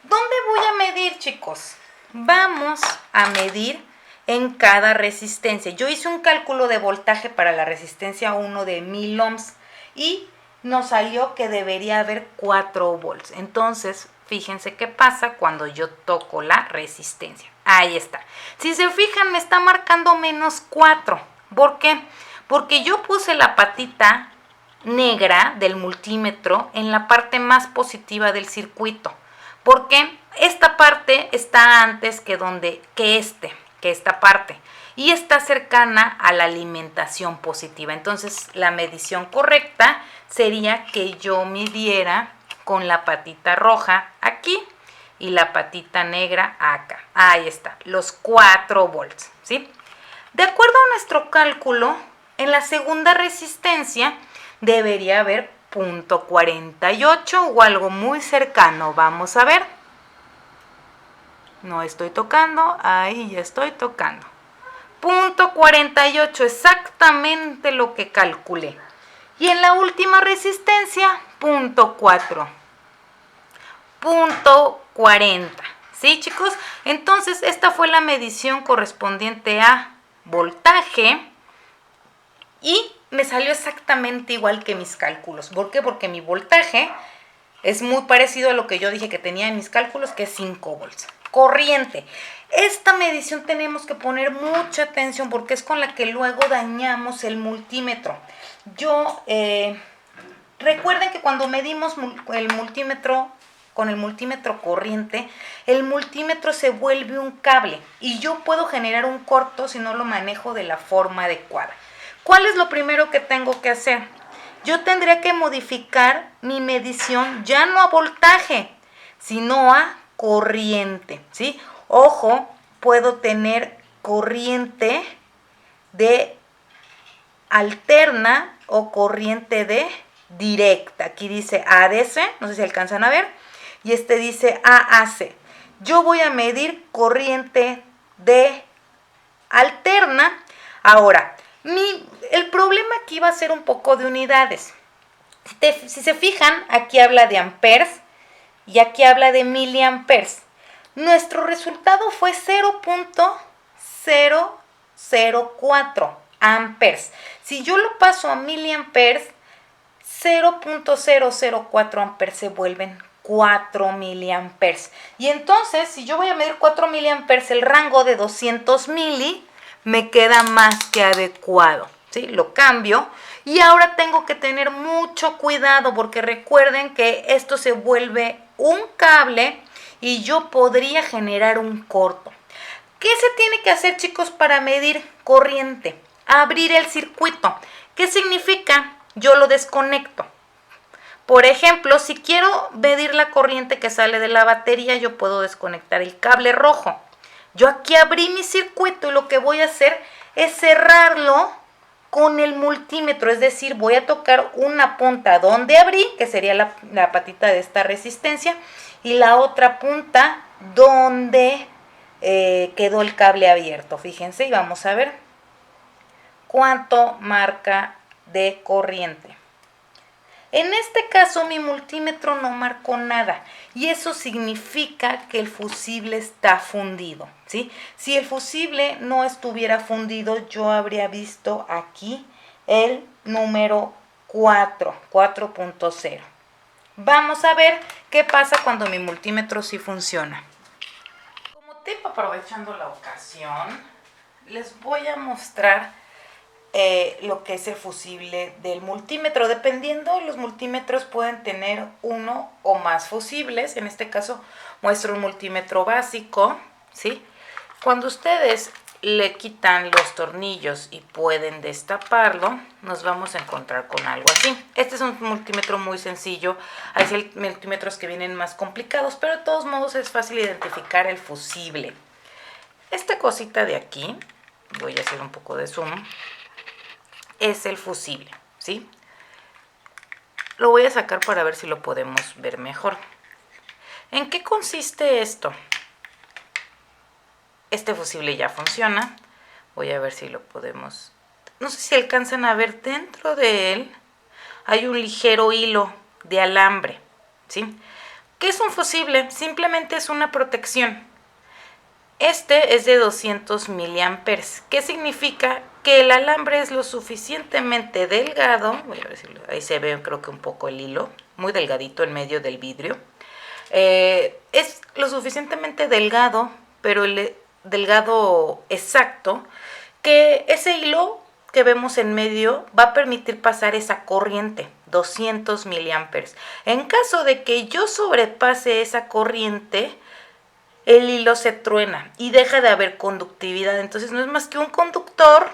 ¿Dónde voy a medir, chicos? Vamos a medir en cada resistencia. Yo hice un cálculo de voltaje para la resistencia 1 de 1000 ohms y nos salió que debería haber 4 volts. Entonces, fíjense qué pasa cuando yo toco la resistencia. Ahí está. Si se fijan, me está marcando menos 4. ¿Por qué? Porque yo puse la patita negra del multímetro en la parte más positiva del circuito. Porque esta parte está antes que esta parte, y está cercana a la alimentación positiva. Entonces, la medición correcta sería que yo midiera con la patita roja aquí y la patita negra acá. Ahí está, los 4 volts, ¿sí? De acuerdo a nuestro cálculo, en la segunda resistencia debería haber 0.48 o algo muy cercano. Vamos a ver. No estoy tocando, ahí ya estoy tocando. 0.48, exactamente lo que calculé. Y en la última resistencia, 0.4. 0.40. ¿Sí, chicos? Entonces, esta fue la medición correspondiente a voltaje y me salió exactamente igual que mis cálculos. ¿Por qué? Porque mi voltaje es muy parecido a lo que yo dije que tenía en mis cálculos, que es 5 volts. Corriente. Esta medición tenemos que poner mucha atención porque es con la que luego dañamos el multímetro. Recuerden que cuando medimos el multímetro con el multímetro corriente, el multímetro se vuelve un cable y yo puedo generar un corto si no lo manejo de la forma adecuada. ¿Cuál es lo primero que tengo que hacer? Yo tendría que modificar mi medición ya no a voltaje, sino a corriente, ¿sí? Ojo, puedo tener corriente de alterna o corriente de directa. Aquí dice ADC, no sé si alcanzan a ver, y este dice AAC. Yo voy a medir corriente de alterna. Ahora, el problema aquí va a ser un poco de unidades. Si se fijan, aquí habla de amperes y aquí habla de miliamperes. Nuestro resultado fue 0.004 amperes. Si yo lo paso a miliamperes, 0.004 amperes se vuelven 4 miliamperes. Y entonces, si yo voy a medir 4 miliamperes, el rango de 200 mili me queda más que adecuado, ¿sí? Lo cambio y ahora tengo que tener mucho cuidado porque recuerden que esto se vuelve un cable y yo podría generar un corto. ¿Qué se tiene que hacer, chicos, para medir corriente? Abrir el circuito. ¿Qué significa? Yo lo desconecto. Por ejemplo, si quiero medir la corriente que sale de la batería, yo puedo desconectar el cable rojo. Yo aquí abrí mi circuito y lo que voy a hacer es cerrarlo con el multímetro, es decir, voy a tocar una punta donde abrí, que sería la patita de esta resistencia, y la otra punta donde quedó el cable abierto. Fíjense y vamos a ver cuánto marca de corriente. En este caso mi multímetro no marcó nada y eso significa que el fusible está fundido, ¿sí? Si el fusible no estuviera fundido, yo habría visto aquí el número 4.0. Vamos a ver qué pasa cuando mi multímetro sí funciona. Como tip, aprovechando la ocasión, les voy a mostrar lo que es el fusible del multímetro. Dependiendo, los multímetros pueden tener uno o más fusibles. En este caso muestro un multímetro básico, ¿sí? Cuando ustedes le quitan los tornillos y pueden destaparlo, nos vamos a encontrar con algo así. Este es un multímetro muy sencillo. Hay multímetros que vienen más complicados, pero de todos modos es fácil identificar el fusible. Esta cosita de aquí, voy a hacer un poco de zoom, es el fusible, ¿sí? Lo voy a sacar para ver si lo podemos ver mejor. ¿En qué consiste esto? Este fusible ya funciona. Voy a ver si lo podemos... No sé si alcanzan a ver, dentro de él hay un ligero hilo de alambre, ¿sí? ¿Qué es un fusible? Simplemente es una protección. Este es de 200 miliamperes. ¿Qué significa? Que el alambre es lo suficientemente delgado. Voy a ver si ahí se ve, creo que un poco el hilo, muy delgadito en medio del vidrio. Es lo suficientemente delgado, pero delgado exacto, que ese hilo que vemos en medio va a permitir pasar esa corriente, 200 miliamperes. En caso de que yo sobrepase esa corriente, el hilo se truena y deja de haber conductividad. Entonces no es más que un conductor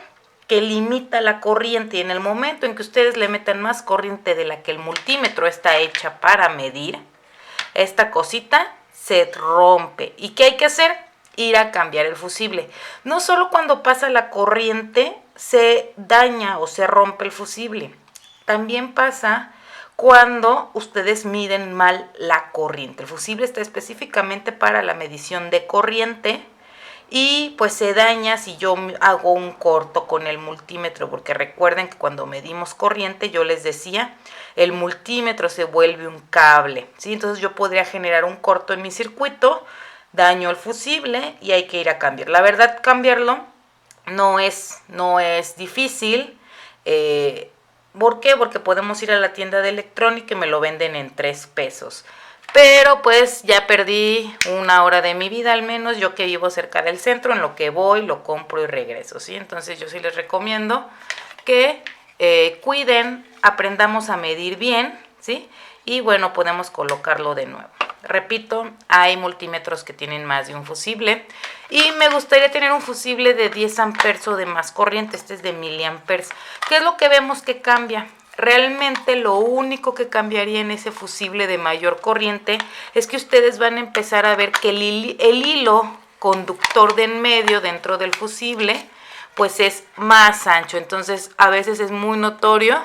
que limita la corriente, y en el momento en que ustedes le metan más corriente de la que el multímetro está hecha para medir, esta cosita se rompe. ¿Y qué hay que hacer? Ir a cambiar el fusible. No solo cuando pasa la corriente se daña o se rompe el fusible, también pasa cuando ustedes miden mal la corriente. El fusible está específicamente para la medición de corriente y pues se daña si yo hago un corto con el multímetro, porque recuerden que cuando medimos corriente, yo les decía, el multímetro se vuelve un cable, ¿sí? Entonces yo podría generar un corto en mi circuito, daño el fusible y hay que ir a cambiar. La verdad, cambiarlo no es difícil. ¿Por qué? Porque podemos ir a la tienda de electrónica y me lo venden en 3 pesos. Pero pues ya perdí 1 hora de mi vida, al menos yo que vivo cerca del centro, en lo que voy, lo compro y regreso, ¿sí? Entonces yo sí les recomiendo que cuiden, aprendamos a medir bien, ¿sí? Y bueno, podemos colocarlo de nuevo. Repito, hay multímetros que tienen más de un fusible y me gustaría tener un fusible de 10 amperes o de más corriente. Este es de miliamperes. ¿Qué es lo que vemos que cambia? Realmente lo único que cambiaría en ese fusible de mayor corriente es que ustedes van a empezar a ver que el hilo conductor de en medio dentro del fusible pues es más ancho. Entonces a veces es muy notorio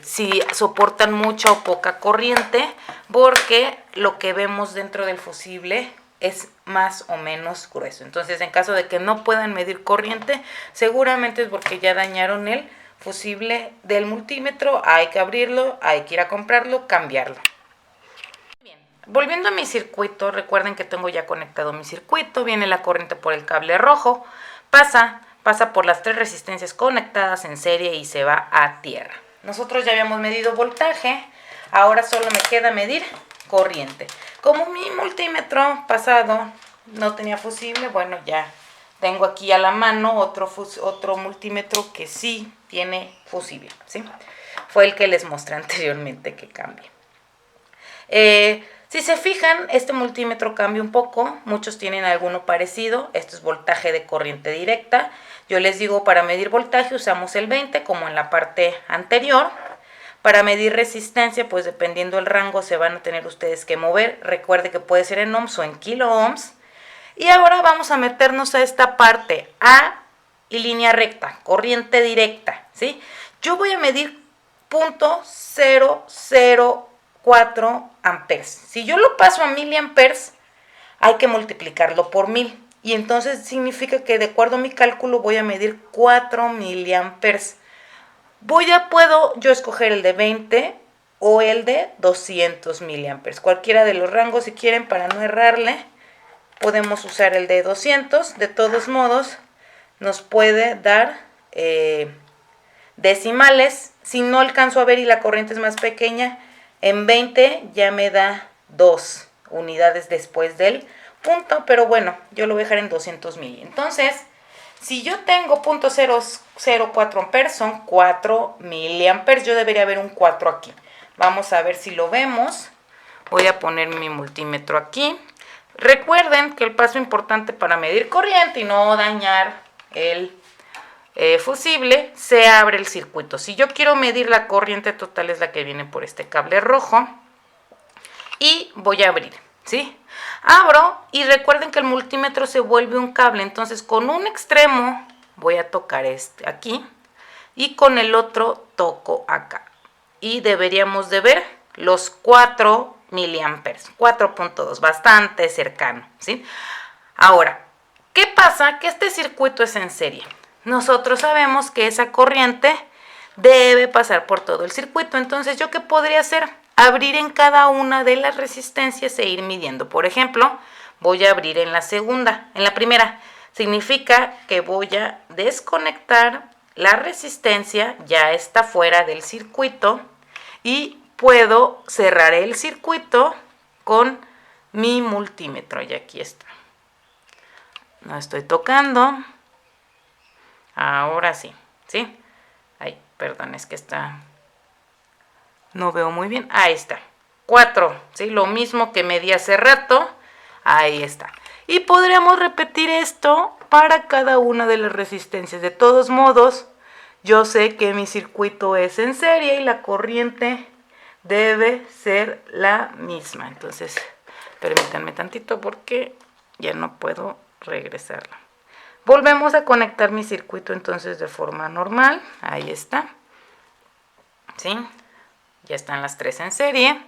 si soportan mucha o poca corriente, porque lo que vemos dentro del fusible es más o menos grueso. Entonces, en caso de que no puedan medir corriente, seguramente es porque ya dañaron el fusible del multímetro. Hay que abrirlo, hay que ir a comprarlo, cambiarlo. Bien, volviendo a mi circuito, recuerden que tengo ya conectado mi circuito, viene la corriente por el cable rojo, pasa por las 3 resistencias conectadas en serie y se va a tierra. Nosotros ya habíamos medido voltaje, ahora solo me queda medir corriente. Como mi multímetro pasado no tenía fusible, bueno, ya tengo aquí a la mano otro multímetro que sí tiene fusible, ¿sí? Fue el que les mostré anteriormente que cambia. Si se fijan, este multímetro cambia un poco, muchos tienen alguno parecido. Esto es voltaje de corriente directa. Yo les digo, para medir voltaje usamos el 20 como en la parte anterior. Para medir resistencia, pues dependiendo del rango se van a tener ustedes que mover. Recuerde que puede ser en ohms o en kilo ohms. Y ahora vamos a meternos a esta parte, A y línea recta, corriente directa, ¿sí? Yo voy a medir 0.004 amperes. Si yo lo paso a miliamperes, hay que multiplicarlo por 1000. Y entonces significa que de acuerdo a mi cálculo voy a medir 4 miliamperes. Puedo yo escoger el de 20 o el de 200 miliamperes. Cualquiera de los rangos, si quieren, para no errarle, podemos usar el de 200. De todos modos, nos puede dar decimales. Si no alcanzo a ver y la corriente es más pequeña, en 20 ya me da 2 unidades después del punto, pero bueno, yo lo voy a dejar en 200 mil. Entonces, si yo tengo 0.004 amperes, son 4 miliamperes. Yo debería ver un 4 aquí. Vamos a ver si lo vemos. Voy a poner mi multímetro aquí. Recuerden que el paso importante para medir corriente y no dañar el fusible, se abre el circuito. Si yo quiero medir la corriente total, es la que viene por este cable rojo, y voy a abrir, ¿sí? Abro y recuerden que el multímetro se vuelve un cable, entonces con un extremo voy a tocar este aquí y con el otro toco acá. Y deberíamos de ver los 4 miliamperes, 4.2, bastante cercano, ¿sí? Ahora, ¿qué pasa? Que este circuito es en serie. Nosotros sabemos que esa corriente debe pasar por todo el circuito. Entonces, ¿yo qué podría hacer? Abrir en cada una de las resistencias e ir midiendo. Por ejemplo, voy a abrir en la segunda, en la primera. Significa que voy a desconectar la resistencia, ya está fuera del circuito, y puedo cerrar el circuito con mi multímetro. Y aquí está. No estoy tocando. Ahora sí, ¿sí? Ay, perdón, es que está... No veo muy bien. Ahí está. 4, ¿sí? Lo mismo que medí hace rato. Ahí está. Y podríamos repetir esto para cada una de las resistencias. De todos modos, yo sé que mi circuito es en serie y la corriente debe ser la misma. Entonces, permítanme tantito porque ya no puedo regresarla. Volvemos a conectar mi circuito entonces de forma normal. Ahí está. ¿Sí? Ya están las 3 en serie.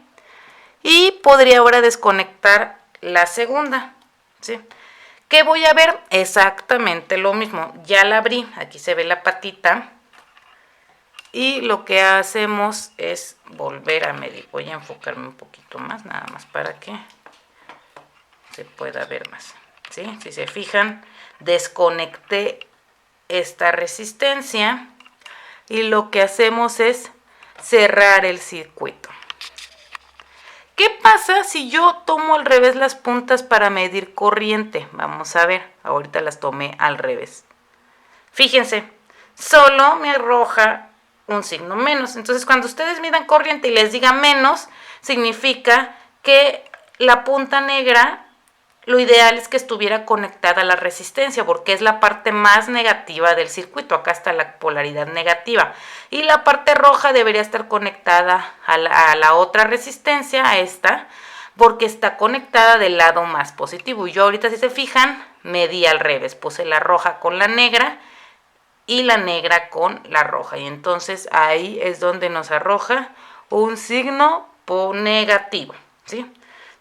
Y podría ahora desconectar la segunda. ¿Sí? ¿Qué voy a ver? Exactamente lo mismo. Ya la abrí. Aquí se ve la patita. Y lo que hacemos es volver a medir. Voy a enfocarme un poquito más, nada más para que se pueda ver más. ¿Sí? Si se fijan, desconecté esta resistencia y lo que hacemos es cerrar el circuito. ¿Qué pasa si yo tomo al revés las puntas para medir corriente? Vamos a ver, ahorita las tomé al revés. Fíjense, solo me arroja un signo menos. Entonces, cuando ustedes midan corriente y les diga menos, significa que la punta negra, lo ideal es que estuviera conectada a la resistencia, porque es la parte más negativa del circuito. Acá está la polaridad negativa. Y la parte roja debería estar conectada a la otra resistencia, a esta, porque está conectada del lado más positivo. Y yo ahorita, si se fijan, medí al revés. Puse la roja con la negra y la negra con la roja. Y entonces ahí es donde nos arroja un signo negativo, ¿sí?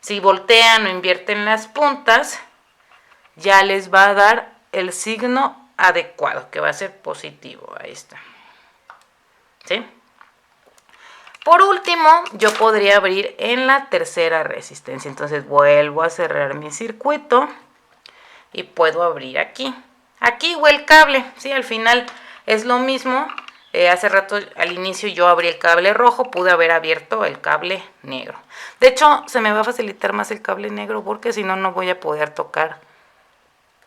Si voltean o invierten las puntas, ya les va a dar el signo adecuado, que va a ser positivo. Ahí está. ¿Sí? Por último, yo podría abrir en la tercera resistencia. Entonces vuelvo a cerrar mi circuito y puedo abrir aquí. Aquí o el cable, ¿sí? Al final es lo mismo. Hace rato al inicio yo abrí el cable rojo, pude haber abierto el cable negro. De hecho, se me va a facilitar más el cable negro porque si no, no voy a poder tocar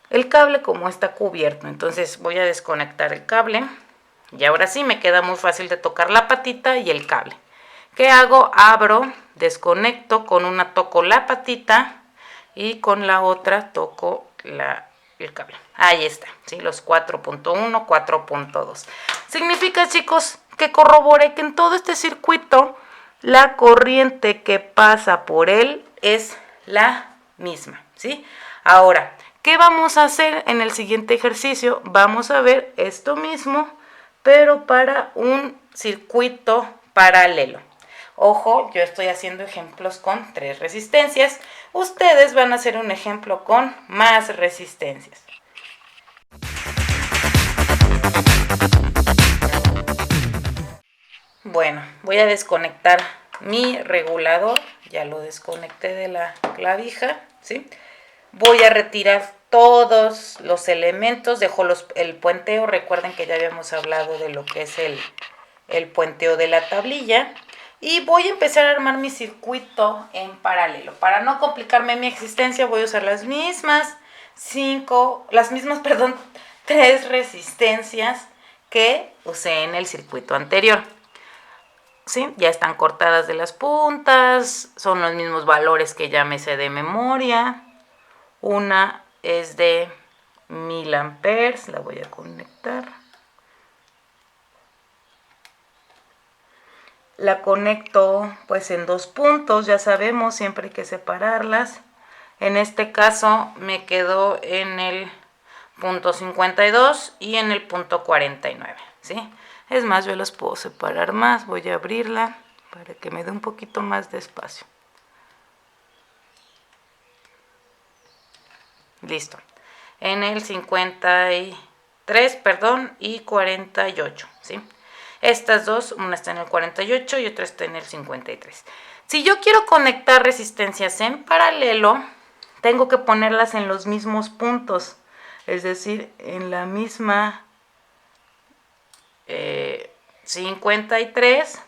el cable como está cubierto. Entonces voy a desconectar el cable y ahora sí me queda muy fácil de tocar la patita y el cable. ¿Qué hago? Abro, desconecto, con una toco la patita y con la otra toco el cable. Ahí está, ¿sí? Los 4.1, 4.2. Significa, chicos, que corroboré que en todo este circuito la corriente que pasa por él es la misma, ¿sí? Ahora, ¿qué vamos a hacer en el siguiente ejercicio? Vamos a ver esto mismo, pero para un circuito paralelo. Ojo, yo estoy haciendo ejemplos con 3 resistencias. Ustedes van a hacer un ejemplo con más resistencias. Bueno, voy a desconectar mi regulador. Ya lo desconecté de la clavija, ¿sí? Voy a retirar todos los elementos. Dejo el puenteo. Recuerden que ya habíamos hablado de lo que es el puenteo de la tablilla. Y voy a empezar a armar mi circuito en paralelo. Para no complicarme mi existencia, voy a usar las mismas 3 resistencias que usé en el circuito anterior. ¿Sí? Ya están cortadas de las puntas, son los mismos valores que ya me sé de memoria. Una es de 1000 amperes, la voy a conectar. La conecto pues en 2 puntos, ya sabemos, siempre hay que separarlas. En este caso me quedó en el punto 52 y en el punto 49, ¿sí? Es más, yo las puedo separar más, voy a abrirla para que me dé un poquito más de espacio. Listo. En el 53, perdón, y 48, ¿sí? Estas dos, una está en el 48 y otra está en el 53. Si yo quiero conectar resistencias en paralelo, tengo que ponerlas en los mismos puntos, es decir, en la misma 53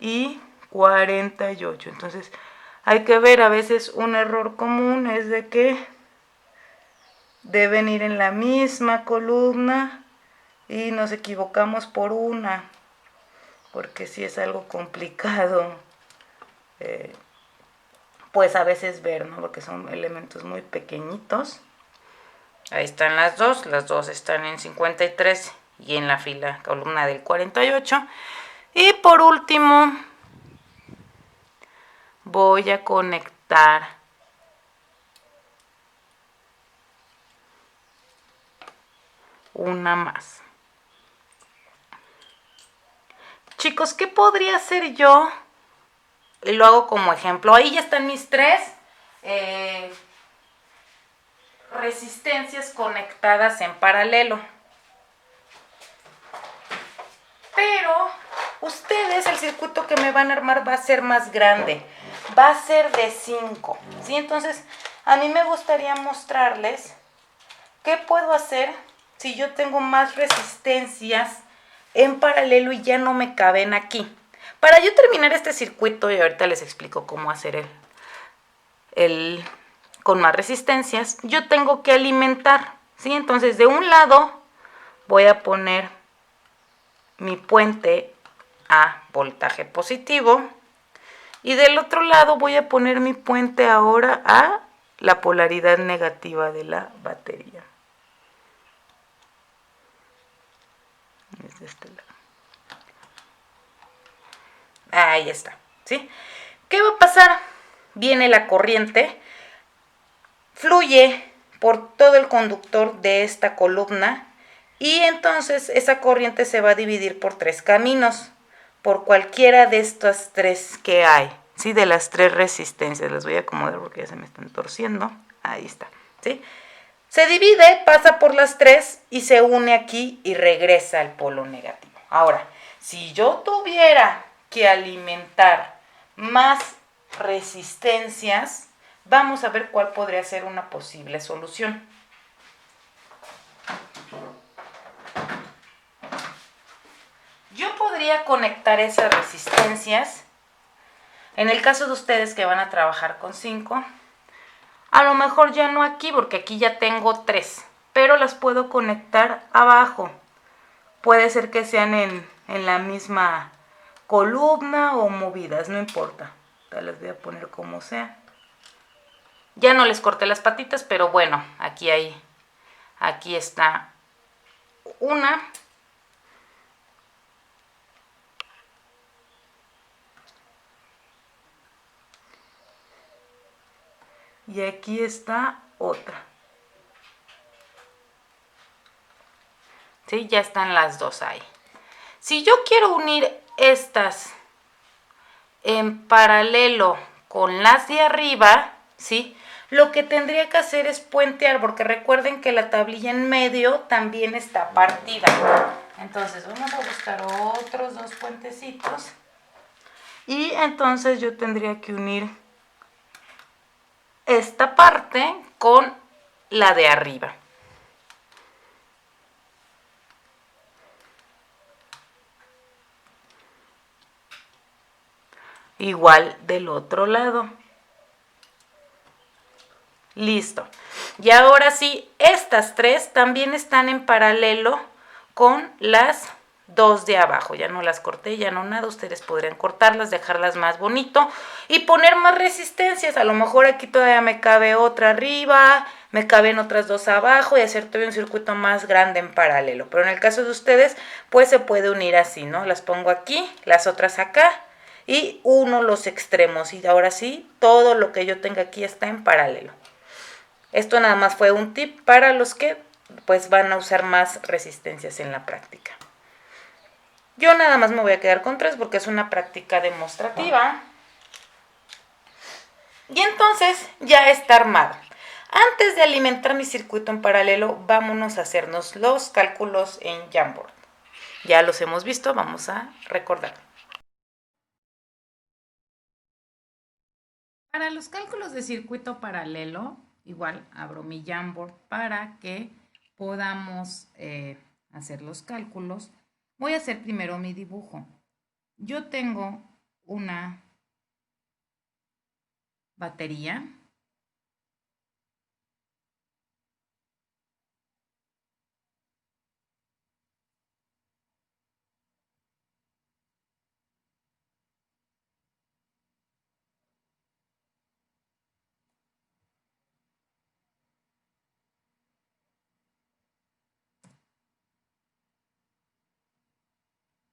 y 48. Entonces, hay que ver, a veces un error común es de que deben ir en la misma columna y nos equivocamos por una, porque sí es algo complicado, pues a veces ver, ¿no? Porque son elementos muy pequeñitos. Ahí están las dos están en 53 y en la fila, columna del 48. Y por último, voy a conectar una más. Chicos, ¿qué podría hacer yo? Y lo hago como ejemplo. Ahí ya están mis tres resistencias conectadas en paralelo. Pero ustedes, el circuito que me van a armar va a ser más grande. Va a ser de 5, ¿sí? Entonces, a mí me gustaría mostrarles qué puedo hacer si yo tengo más resistencias en paralelo y ya no me caben aquí. Para yo terminar este circuito, y ahorita les explico cómo hacer el con más resistencias, yo tengo que alimentar, ¿sí? Entonces, de un lado voy a poner mi puente a voltaje positivo y del otro lado voy a poner mi puente ahora a la polaridad negativa de la batería. Desde este lado. Ahí está, ¿sí? ¿Qué va a pasar? Viene la corriente, fluye por todo el conductor de esta columna y entonces esa corriente se va a dividir por 3 caminos, por cualquiera de estas 3 que hay, ¿sí? De las 3 resistencias. Las voy a acomodar porque ya se me están torciendo. Ahí está, ¿sí? Se divide, pasa por las 3 y se une aquí y regresa al polo negativo. Ahora, si yo tuviera que alimentar más resistencias, vamos a ver cuál podría ser una posible solución. Yo podría conectar esas resistencias, en el caso de ustedes que van a trabajar con 5, a lo mejor ya no aquí, porque aquí ya tengo 3, pero las puedo conectar abajo. Puede ser que sean en la misma columna o movidas, no importa. Las voy a poner como sea. Ya no les corté las patitas, pero bueno, aquí está una. Y aquí está otra. ¿Sí? Ya están las dos ahí. Si yo quiero unir estas en paralelo con las de arriba, ¿sí? Lo que tendría que hacer es puentear, porque recuerden que la tablilla en medio también está partida. Entonces vamos a buscar otros 2 puentecitos. Y entonces yo tendría que unir esta parte con la de arriba. Igual del otro lado. Listo. Y ahora sí, estas 3 también están en paralelo con las 2 de abajo. Ya no las corté, ya no nada. Ustedes podrían cortarlas, dejarlas más bonito y poner más resistencias. A lo mejor aquí todavía me cabe otra arriba, me caben otras 2 abajo y hacer todavía un circuito más grande en paralelo. Pero en el caso de ustedes, pues se puede unir así, ¿no? Las pongo aquí, las otras acá y uno los extremos. Y ahora sí, todo lo que yo tenga aquí está en paralelo. Esto nada más fue un tip para los que pues van a usar más resistencias en la práctica. Yo nada más me voy a quedar con 3 porque es una práctica demostrativa. Y entonces ya está armado. Antes de alimentar mi circuito en paralelo, vámonos a hacernos los cálculos en Jamboard. Ya los hemos visto, vamos a recordar. Para los cálculos de circuito paralelo, igual abro mi Jamboard para que podamos hacer los cálculos. Voy a hacer primero mi dibujo. Yo tengo una batería.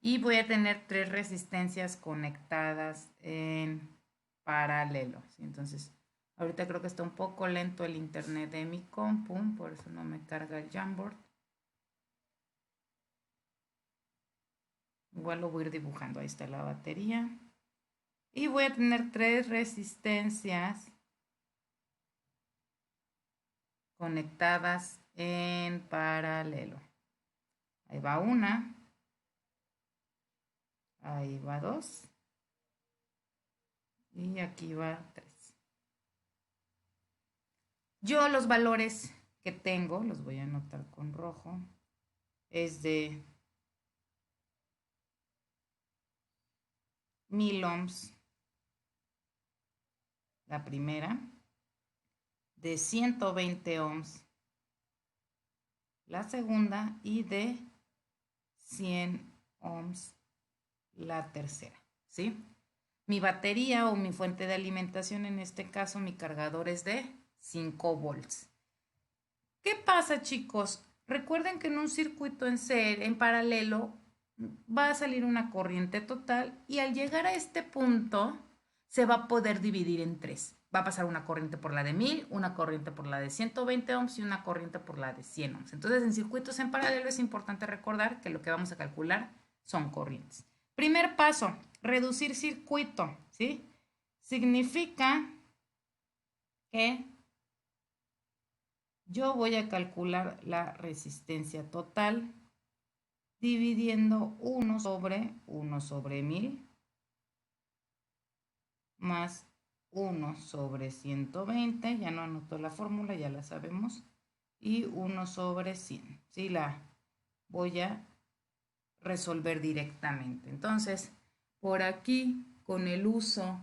Y voy a tener 3 resistencias conectadas en paralelo. ¿Sí? Entonces, ahorita creo que está un poco lento el internet de mi compu, por eso no me carga el Jamboard. Igual lo voy a ir dibujando. Ahí está la batería. Y voy a tener 3 resistencias conectadas en paralelo. Ahí va una. Ahí va 2. Y aquí va 3. Yo los valores que tengo, los voy a anotar con rojo, es de 1000 ohms la primera, de 120 ohms la segunda y de 100 ohms la tercera, ¿sí? Mi batería o mi fuente de alimentación, en este caso mi cargador es de 5 volts. ¿Qué pasa, chicos? Recuerden que en un circuito en paralelo va a salir una corriente total y al llegar a este punto se va a poder dividir en 3. Va a pasar una corriente por la de 1000, una corriente por la de 120 ohms y una corriente por la de 100 ohms. Entonces, en circuitos en paralelo es importante recordar que lo que vamos a calcular son corrientes. Primer paso, reducir circuito, ¿sí? Significa que yo voy a calcular la resistencia total dividiendo 1 sobre 1000 más 1 sobre 120, ya no anoto la fórmula, ya la sabemos, y 1 sobre 100. Sí, la voy a resolver directamente. Entonces, por aquí, con el uso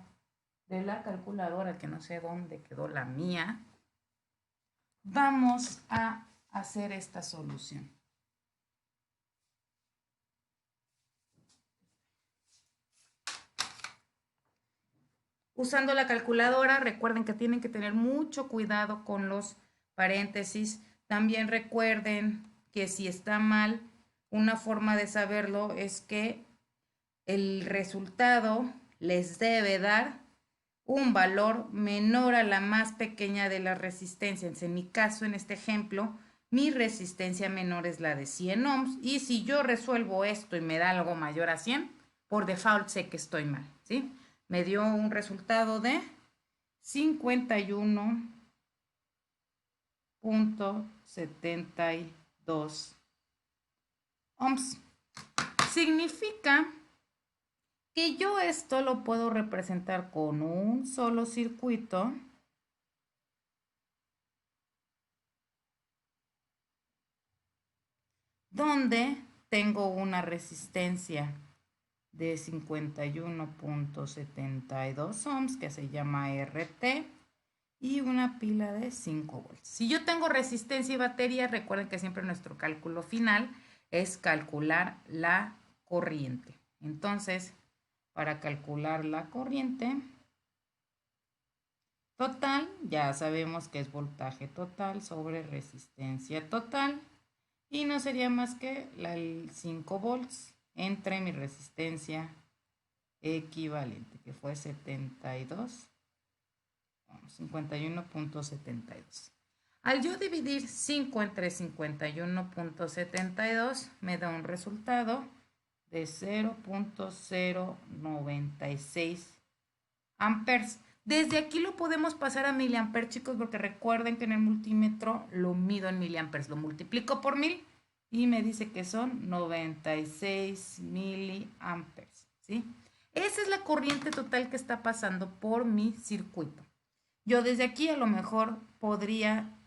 de la calculadora, que no sé dónde quedó la mía, vamos a hacer esta solución. Usando la calculadora, recuerden que tienen que tener mucho cuidado con los paréntesis. También recuerden que si está mal, una forma de saberlo es que el resultado les debe dar un valor menor a la más pequeña de las resistencias. En mi caso, en este ejemplo, mi resistencia menor es la de 100 ohms y si yo resuelvo esto y me da algo mayor a 100, por default sé que estoy mal, ¿sí? Me dio un resultado de 51.72 ohms. Significa que yo esto lo puedo representar con un solo circuito donde tengo una resistencia de 51.72 ohms que se llama RT y una pila de 5 volts. Si yo tengo resistencia y batería, recuerden que siempre nuestro cálculo final es calcular la corriente. Entonces, para calcular la corriente total, ya sabemos que es voltaje total sobre resistencia total. Y no sería más que el 5 volts entre mi resistencia equivalente, que fue 51.72. Al yo dividir 5 entre 51.72 me da un resultado de 0.096 amperes. Desde aquí lo podemos pasar a miliamperes, chicos, porque recuerden que en el multímetro lo mido en miliamperes. Lo multiplico por 1000 y me dice que son 96 miliamperes, ¿sí? Esa es la corriente total que está pasando por mi circuito. Yo desde aquí a lo mejor podría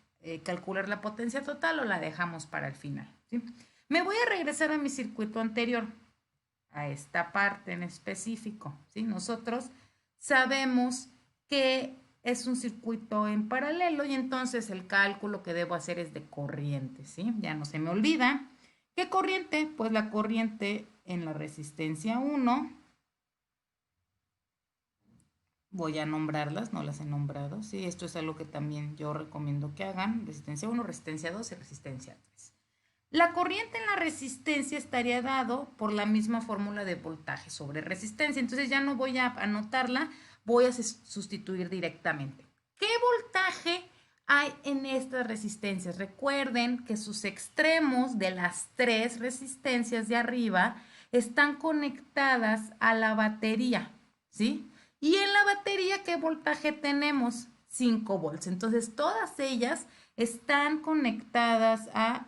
calcular la potencia total o la dejamos para el final, ¿sí? Me voy a regresar a mi circuito anterior, a esta parte en específico, ¿sí? Nosotros sabemos que es un circuito en paralelo y entonces el cálculo que debo hacer es de corriente, ¿sí? Ya no se me olvida. ¿Qué corriente? Pues la corriente en la resistencia 1. Voy a nombrarlas, no las he nombrado, ¿sí? Esto es algo que también yo recomiendo que hagan. Resistencia 1, resistencia 2 y resistencia 3. La corriente en la resistencia estaría dado por la misma fórmula de voltaje sobre resistencia. Entonces ya no voy a anotarla, voy a sustituir directamente. ¿Qué voltaje hay en estas resistencias? Recuerden que sus extremos de las 3 resistencias de arriba están conectadas a la batería, ¿sí? Y en la batería, ¿qué voltaje tenemos? 5 volts. Entonces todas ellas están conectadas a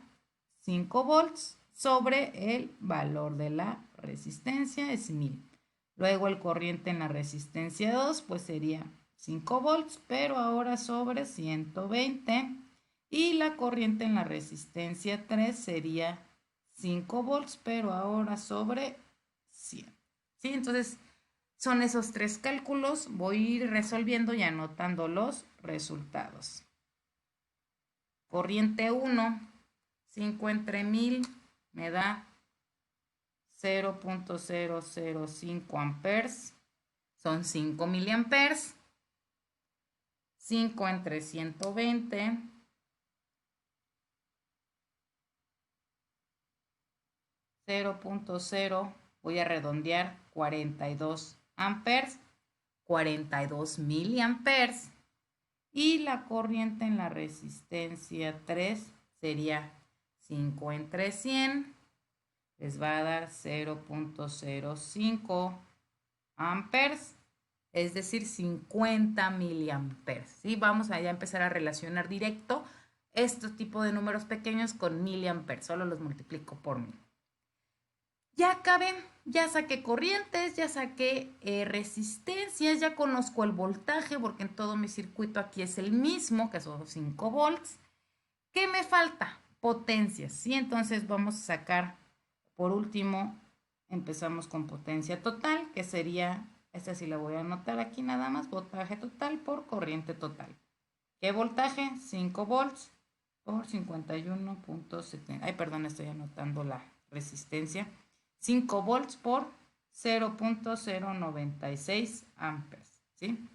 5 volts sobre el valor de la resistencia, es 1000. Luego el corriente en la resistencia 2 pues sería 5 volts, pero ahora sobre 120. Y la corriente en la resistencia 3 sería 5 volts, pero ahora sobre 100. ¿Sí? Entonces son esos 3 cálculos. Voy a ir resolviendo y anotando los resultados. Corriente 1. 5 entre 1000 me da 0.005 amperes, son 5 miliamperes. 5 entre 120, 0.0, voy a redondear, 42 amperes, 42 miliamperes. Y la corriente en la resistencia 3 sería 5 entre 100, les va a dar 0.05 amperes, es decir, 50 miliamperes. ¿Sí? Vamos a ya empezar a relacionar directo este tipo de números pequeños con miliamperes, solo los multiplico por 1000. Ya acabé, ya saqué corrientes, ya saqué resistencias, ya conozco el voltaje porque en todo mi circuito aquí es el mismo, que son 5 volts. ¿Qué me falta? Potencias, ¿sí? Entonces vamos a sacar, por último, empezamos con potencia total, que sería, esta sí la voy a anotar aquí nada más, voltaje total por corriente total. ¿Qué voltaje? 5 volts por 51.70. Ay, perdón, estoy anotando la resistencia. 5 volts por 0.096 amperes, ¿sí?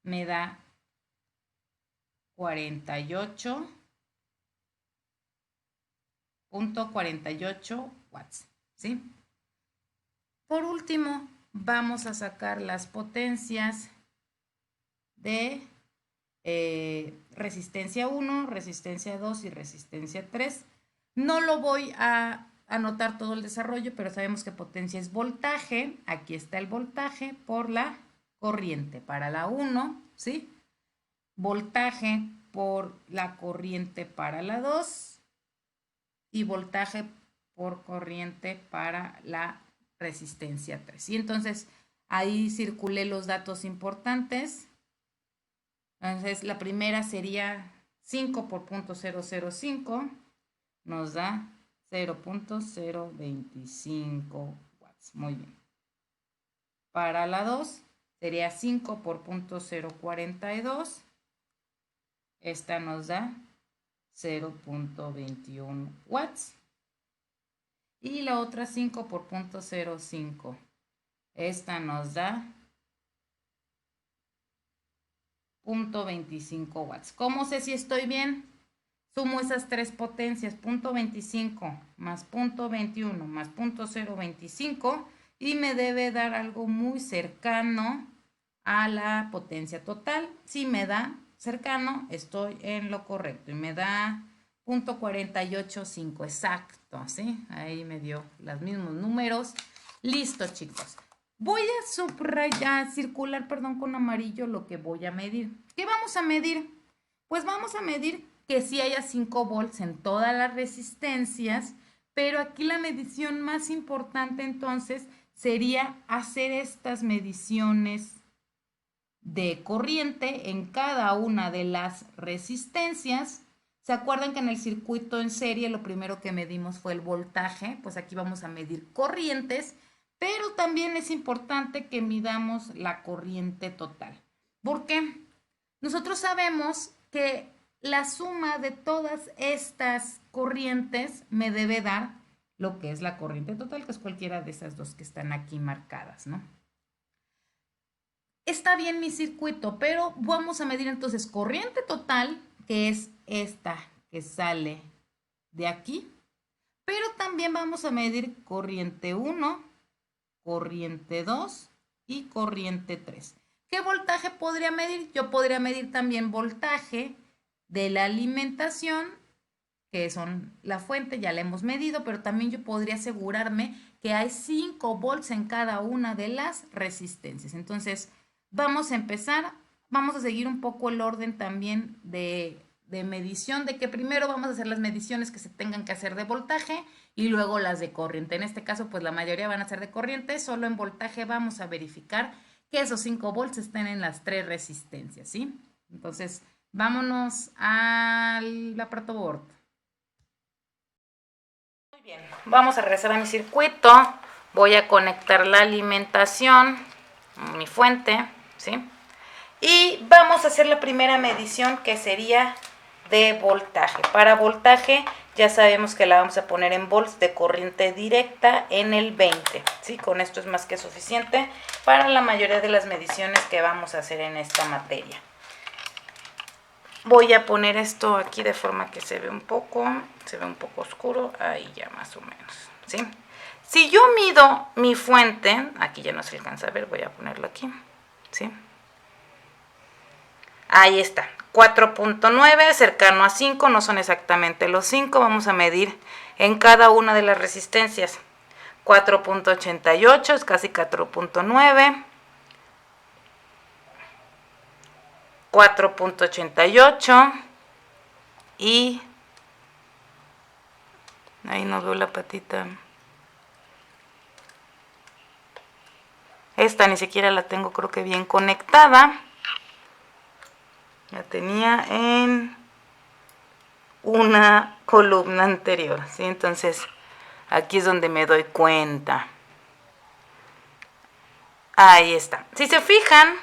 Me da 48.48 watts, ¿sí? Por último, vamos a sacar las potencias de resistencia 1, resistencia 2 y resistencia 3. No lo voy a anotar todo el desarrollo, pero sabemos que potencia es voltaje. Aquí está el voltaje por la corriente para la 1, ¿sí? Voltaje por la corriente para la 2 y voltaje por corriente para la resistencia 3. Y entonces ahí circulé los datos importantes. Entonces la primera sería 5 por 0.005, nos da 0.025 watts. Muy bien. Para la 2 sería 5 por 0.042. Esta nos da 0.21 watts. Y la otra 5 por 0.05. Esta nos da 0.25 watts. ¿Cómo sé si estoy bien? Sumo esas tres potencias, 0.25 más 0.21 más 0.025 y me debe dar algo muy cercano a la potencia total. Si me da cercano, estoy en lo correcto y me da 0.485, exacto, ¿sí? Ahí me dio los mismos números. Listo, chicos. Voy a subrayar, circular, perdón, con amarillo lo que voy a medir. ¿Qué vamos a medir? Pues vamos a medir que sí haya 5 volts en todas las resistencias, pero aquí la medición más importante entonces sería hacer estas mediciones de corriente en cada una de las resistencias. ¿Se acuerdan que en el circuito en serie lo primero que medimos fue el voltaje? Pues aquí vamos a medir corrientes, pero también es importante que midamos la corriente total. ¿Por qué? Nosotros sabemos que la suma de todas estas corrientes me debe dar lo que es la corriente total, que es cualquiera de esas dos que están aquí marcadas, ¿no? Está bien mi circuito, pero vamos a medir entonces corriente total, que es esta que sale de aquí, pero también vamos a medir corriente 1, corriente 2 y corriente 3. ¿Qué voltaje podría medir? Yo podría medir también voltaje de la alimentación, que son la fuente, ya la hemos medido, pero también yo podría asegurarme que hay 5 volts en cada una de las resistencias. Entonces, vamos a empezar, vamos a seguir un poco el orden también de medición, de que primero vamos a hacer las mediciones que se tengan que hacer de voltaje y luego las de corriente. En este caso, pues la mayoría van a ser de corriente, solo en voltaje vamos a verificar que esos 5 volts estén en las 3 resistencias, ¿sí? Entonces, vámonos al aparato board. Muy bien, vamos a regresar a mi circuito, voy a conectar la alimentación, mi fuente, ¿sí? Y vamos a hacer la primera medición, que sería de voltaje. Para voltaje ya sabemos que la vamos a poner en volts de corriente directa en el 20, ¿sí? Con esto es más que suficiente para la mayoría de las mediciones que vamos a hacer en esta materia. Voy a poner esto aquí de forma que se ve un poco oscuro, ahí ya más o menos, ¿sí? Si yo mido mi fuente, aquí ya no se alcanza a ver, voy a ponerlo aquí, ¿sí? Ahí está, 4.9, cercano a 5, no son exactamente los 5, vamos a medir en cada una de las resistencias. 4.88 es casi 4.9, 4.88 y ahí no veo la patita. Esta ni siquiera la tengo, creo que bien conectada. La tenía en una columna anterior, ¿sí? Entonces, aquí es donde me doy cuenta. Ahí está. Si se fijan,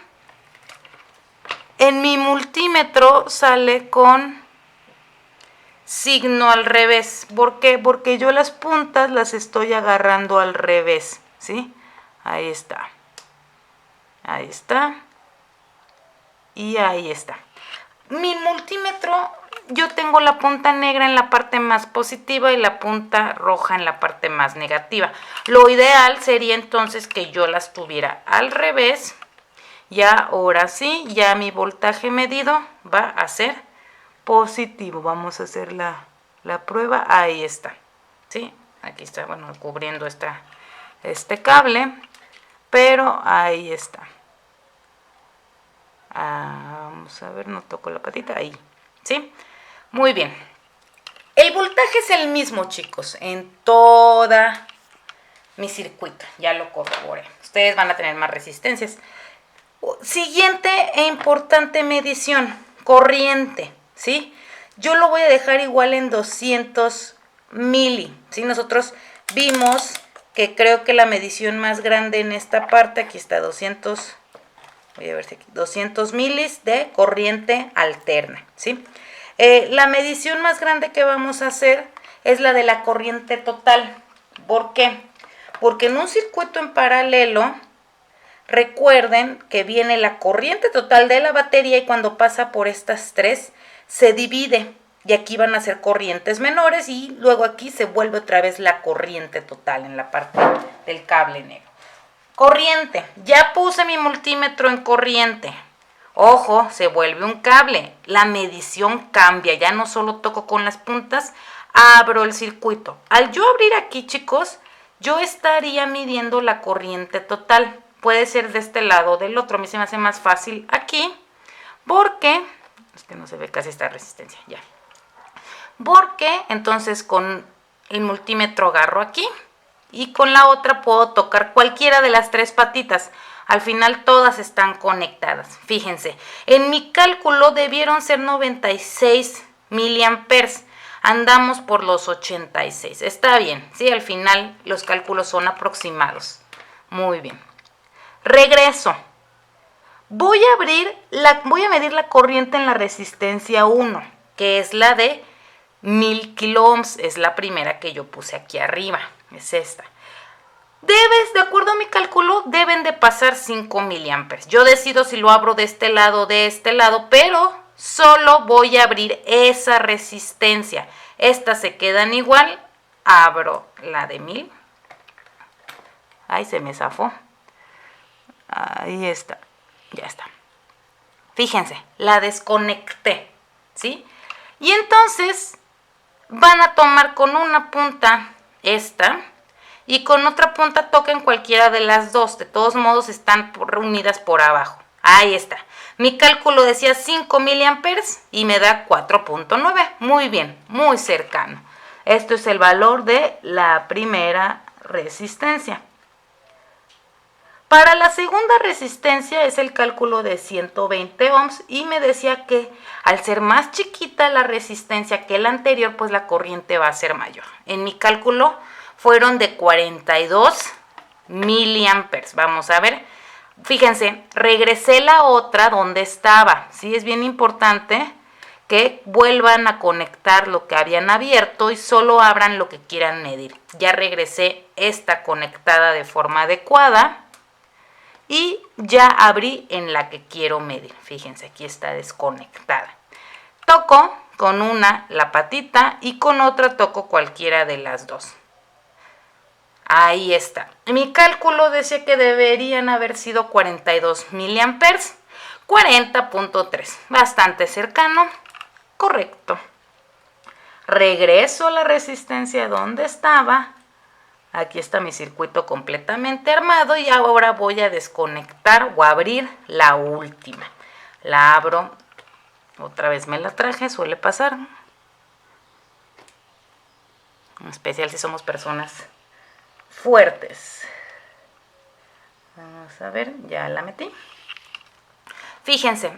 en mi multímetro sale con signo al revés. ¿Por qué? Porque yo las puntas las estoy agarrando al revés, ¿sí? Ahí está. Ahí está. Y ahí está. Mi multímetro, yo tengo la punta negra en la parte más positiva y la punta roja en la parte más negativa. Lo ideal sería entonces que yo las tuviera al revés. Ya ahora sí, ya mi voltaje medido va a ser positivo. Vamos a hacer la prueba. Ahí está, ¿sí? Aquí está, bueno, cubriendo este cable, pero ahí está. Vamos a ver, no toco la patita, ahí, ¿sí? Muy bien. El voltaje es el mismo, chicos, en toda mi circuito. Ya lo corroboré. Ustedes van a tener más resistencias. Siguiente e importante medición, corriente, ¿sí? Yo lo voy a dejar igual en 200 mili, ¿sí? Nosotros vimos que creo que la medición más grande en esta parte, aquí está 200, voy a ver si aquí, 200 milis de corriente alterna, ¿sí? La medición más grande que vamos a hacer es la de la corriente total. ¿Por qué? Porque en un circuito en paralelo, recuerden que viene la corriente total de la batería y cuando pasa por estas tres se divide y aquí van a ser corrientes menores y luego aquí se vuelve otra vez la corriente total en la parte del cable negro. Corriente, ya puse mi multímetro en corriente. Ojo, se vuelve un cable, la medición cambia, ya no solo toco con las puntas, abro el circuito. Al yo abrir aquí, chicos, yo estaría midiendo la corriente total. Puede ser de este lado o del otro, a mí se me hace más fácil aquí, porque, es que no se ve casi esta resistencia, ya. Porque entonces con el multímetro agarro aquí y con la otra puedo tocar cualquiera de las tres patitas. Al final todas están conectadas. Fíjense, en mi cálculo debieron ser 96 miliamperes. Andamos por los 86. Está bien, ¿sí? Al final los cálculos son aproximados. Muy bien. Regreso. Voy a medir la corriente en la resistencia 1, que es la de 1000 kiloohms. Es la primera que yo puse aquí arriba. Es esta. De acuerdo a mi cálculo, deben de pasar 5 miliamperes. Yo decido si lo abro de este lado o de este lado, pero solo voy a abrir esa resistencia. Estas se quedan igual. Abro la de 1000. Ay, se me zafó. Ahí está. Ya está. Fíjense, la desconecté, ¿sí? Y entonces van a tomar con una punta esta y con otra punta toquen cualquiera de las dos. De todos modos están reunidas por abajo. Ahí está. Mi cálculo decía 5 miliamperes y me da 4.9. Muy bien, muy cercano. Esto es el valor de la primera resistencia. Para la segunda resistencia es el cálculo de 120 ohms y me decía que al ser más chiquita la resistencia que la anterior, pues la corriente va a ser mayor. En mi cálculo fueron de 42 miliamperes. Vamos a ver. Fíjense, regresé la otra donde estaba. Sí, es bien importante que vuelvan a conectar lo que habían abierto y solo abran lo que quieran medir. Ya regresé esta conectada de forma adecuada. Y ya abrí en la que quiero medir. Fíjense, aquí está desconectada. Toco con una la patita y con otra toco cualquiera de las dos. Ahí está. Mi cálculo decía que deberían haber sido 42 miliamperes. 40.3. Bastante cercano. Correcto. Regreso a la resistencia donde estaba. Aquí está mi circuito completamente armado y ahora voy a desconectar o abrir la última. La abro, otra vez me la traje, suele pasar. En especial si somos personas fuertes. Vamos a ver, ya la metí. Fíjense,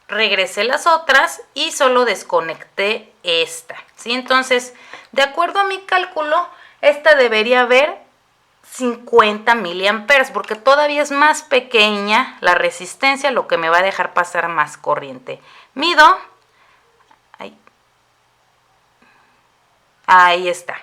regresé las otras y solo desconecté esta, ¿sí? Entonces, de acuerdo a mi cálculo, esta debería haber 50 miliamperes porque todavía es más pequeña la resistencia, lo que me va a dejar pasar más corriente. Mido. Ahí está.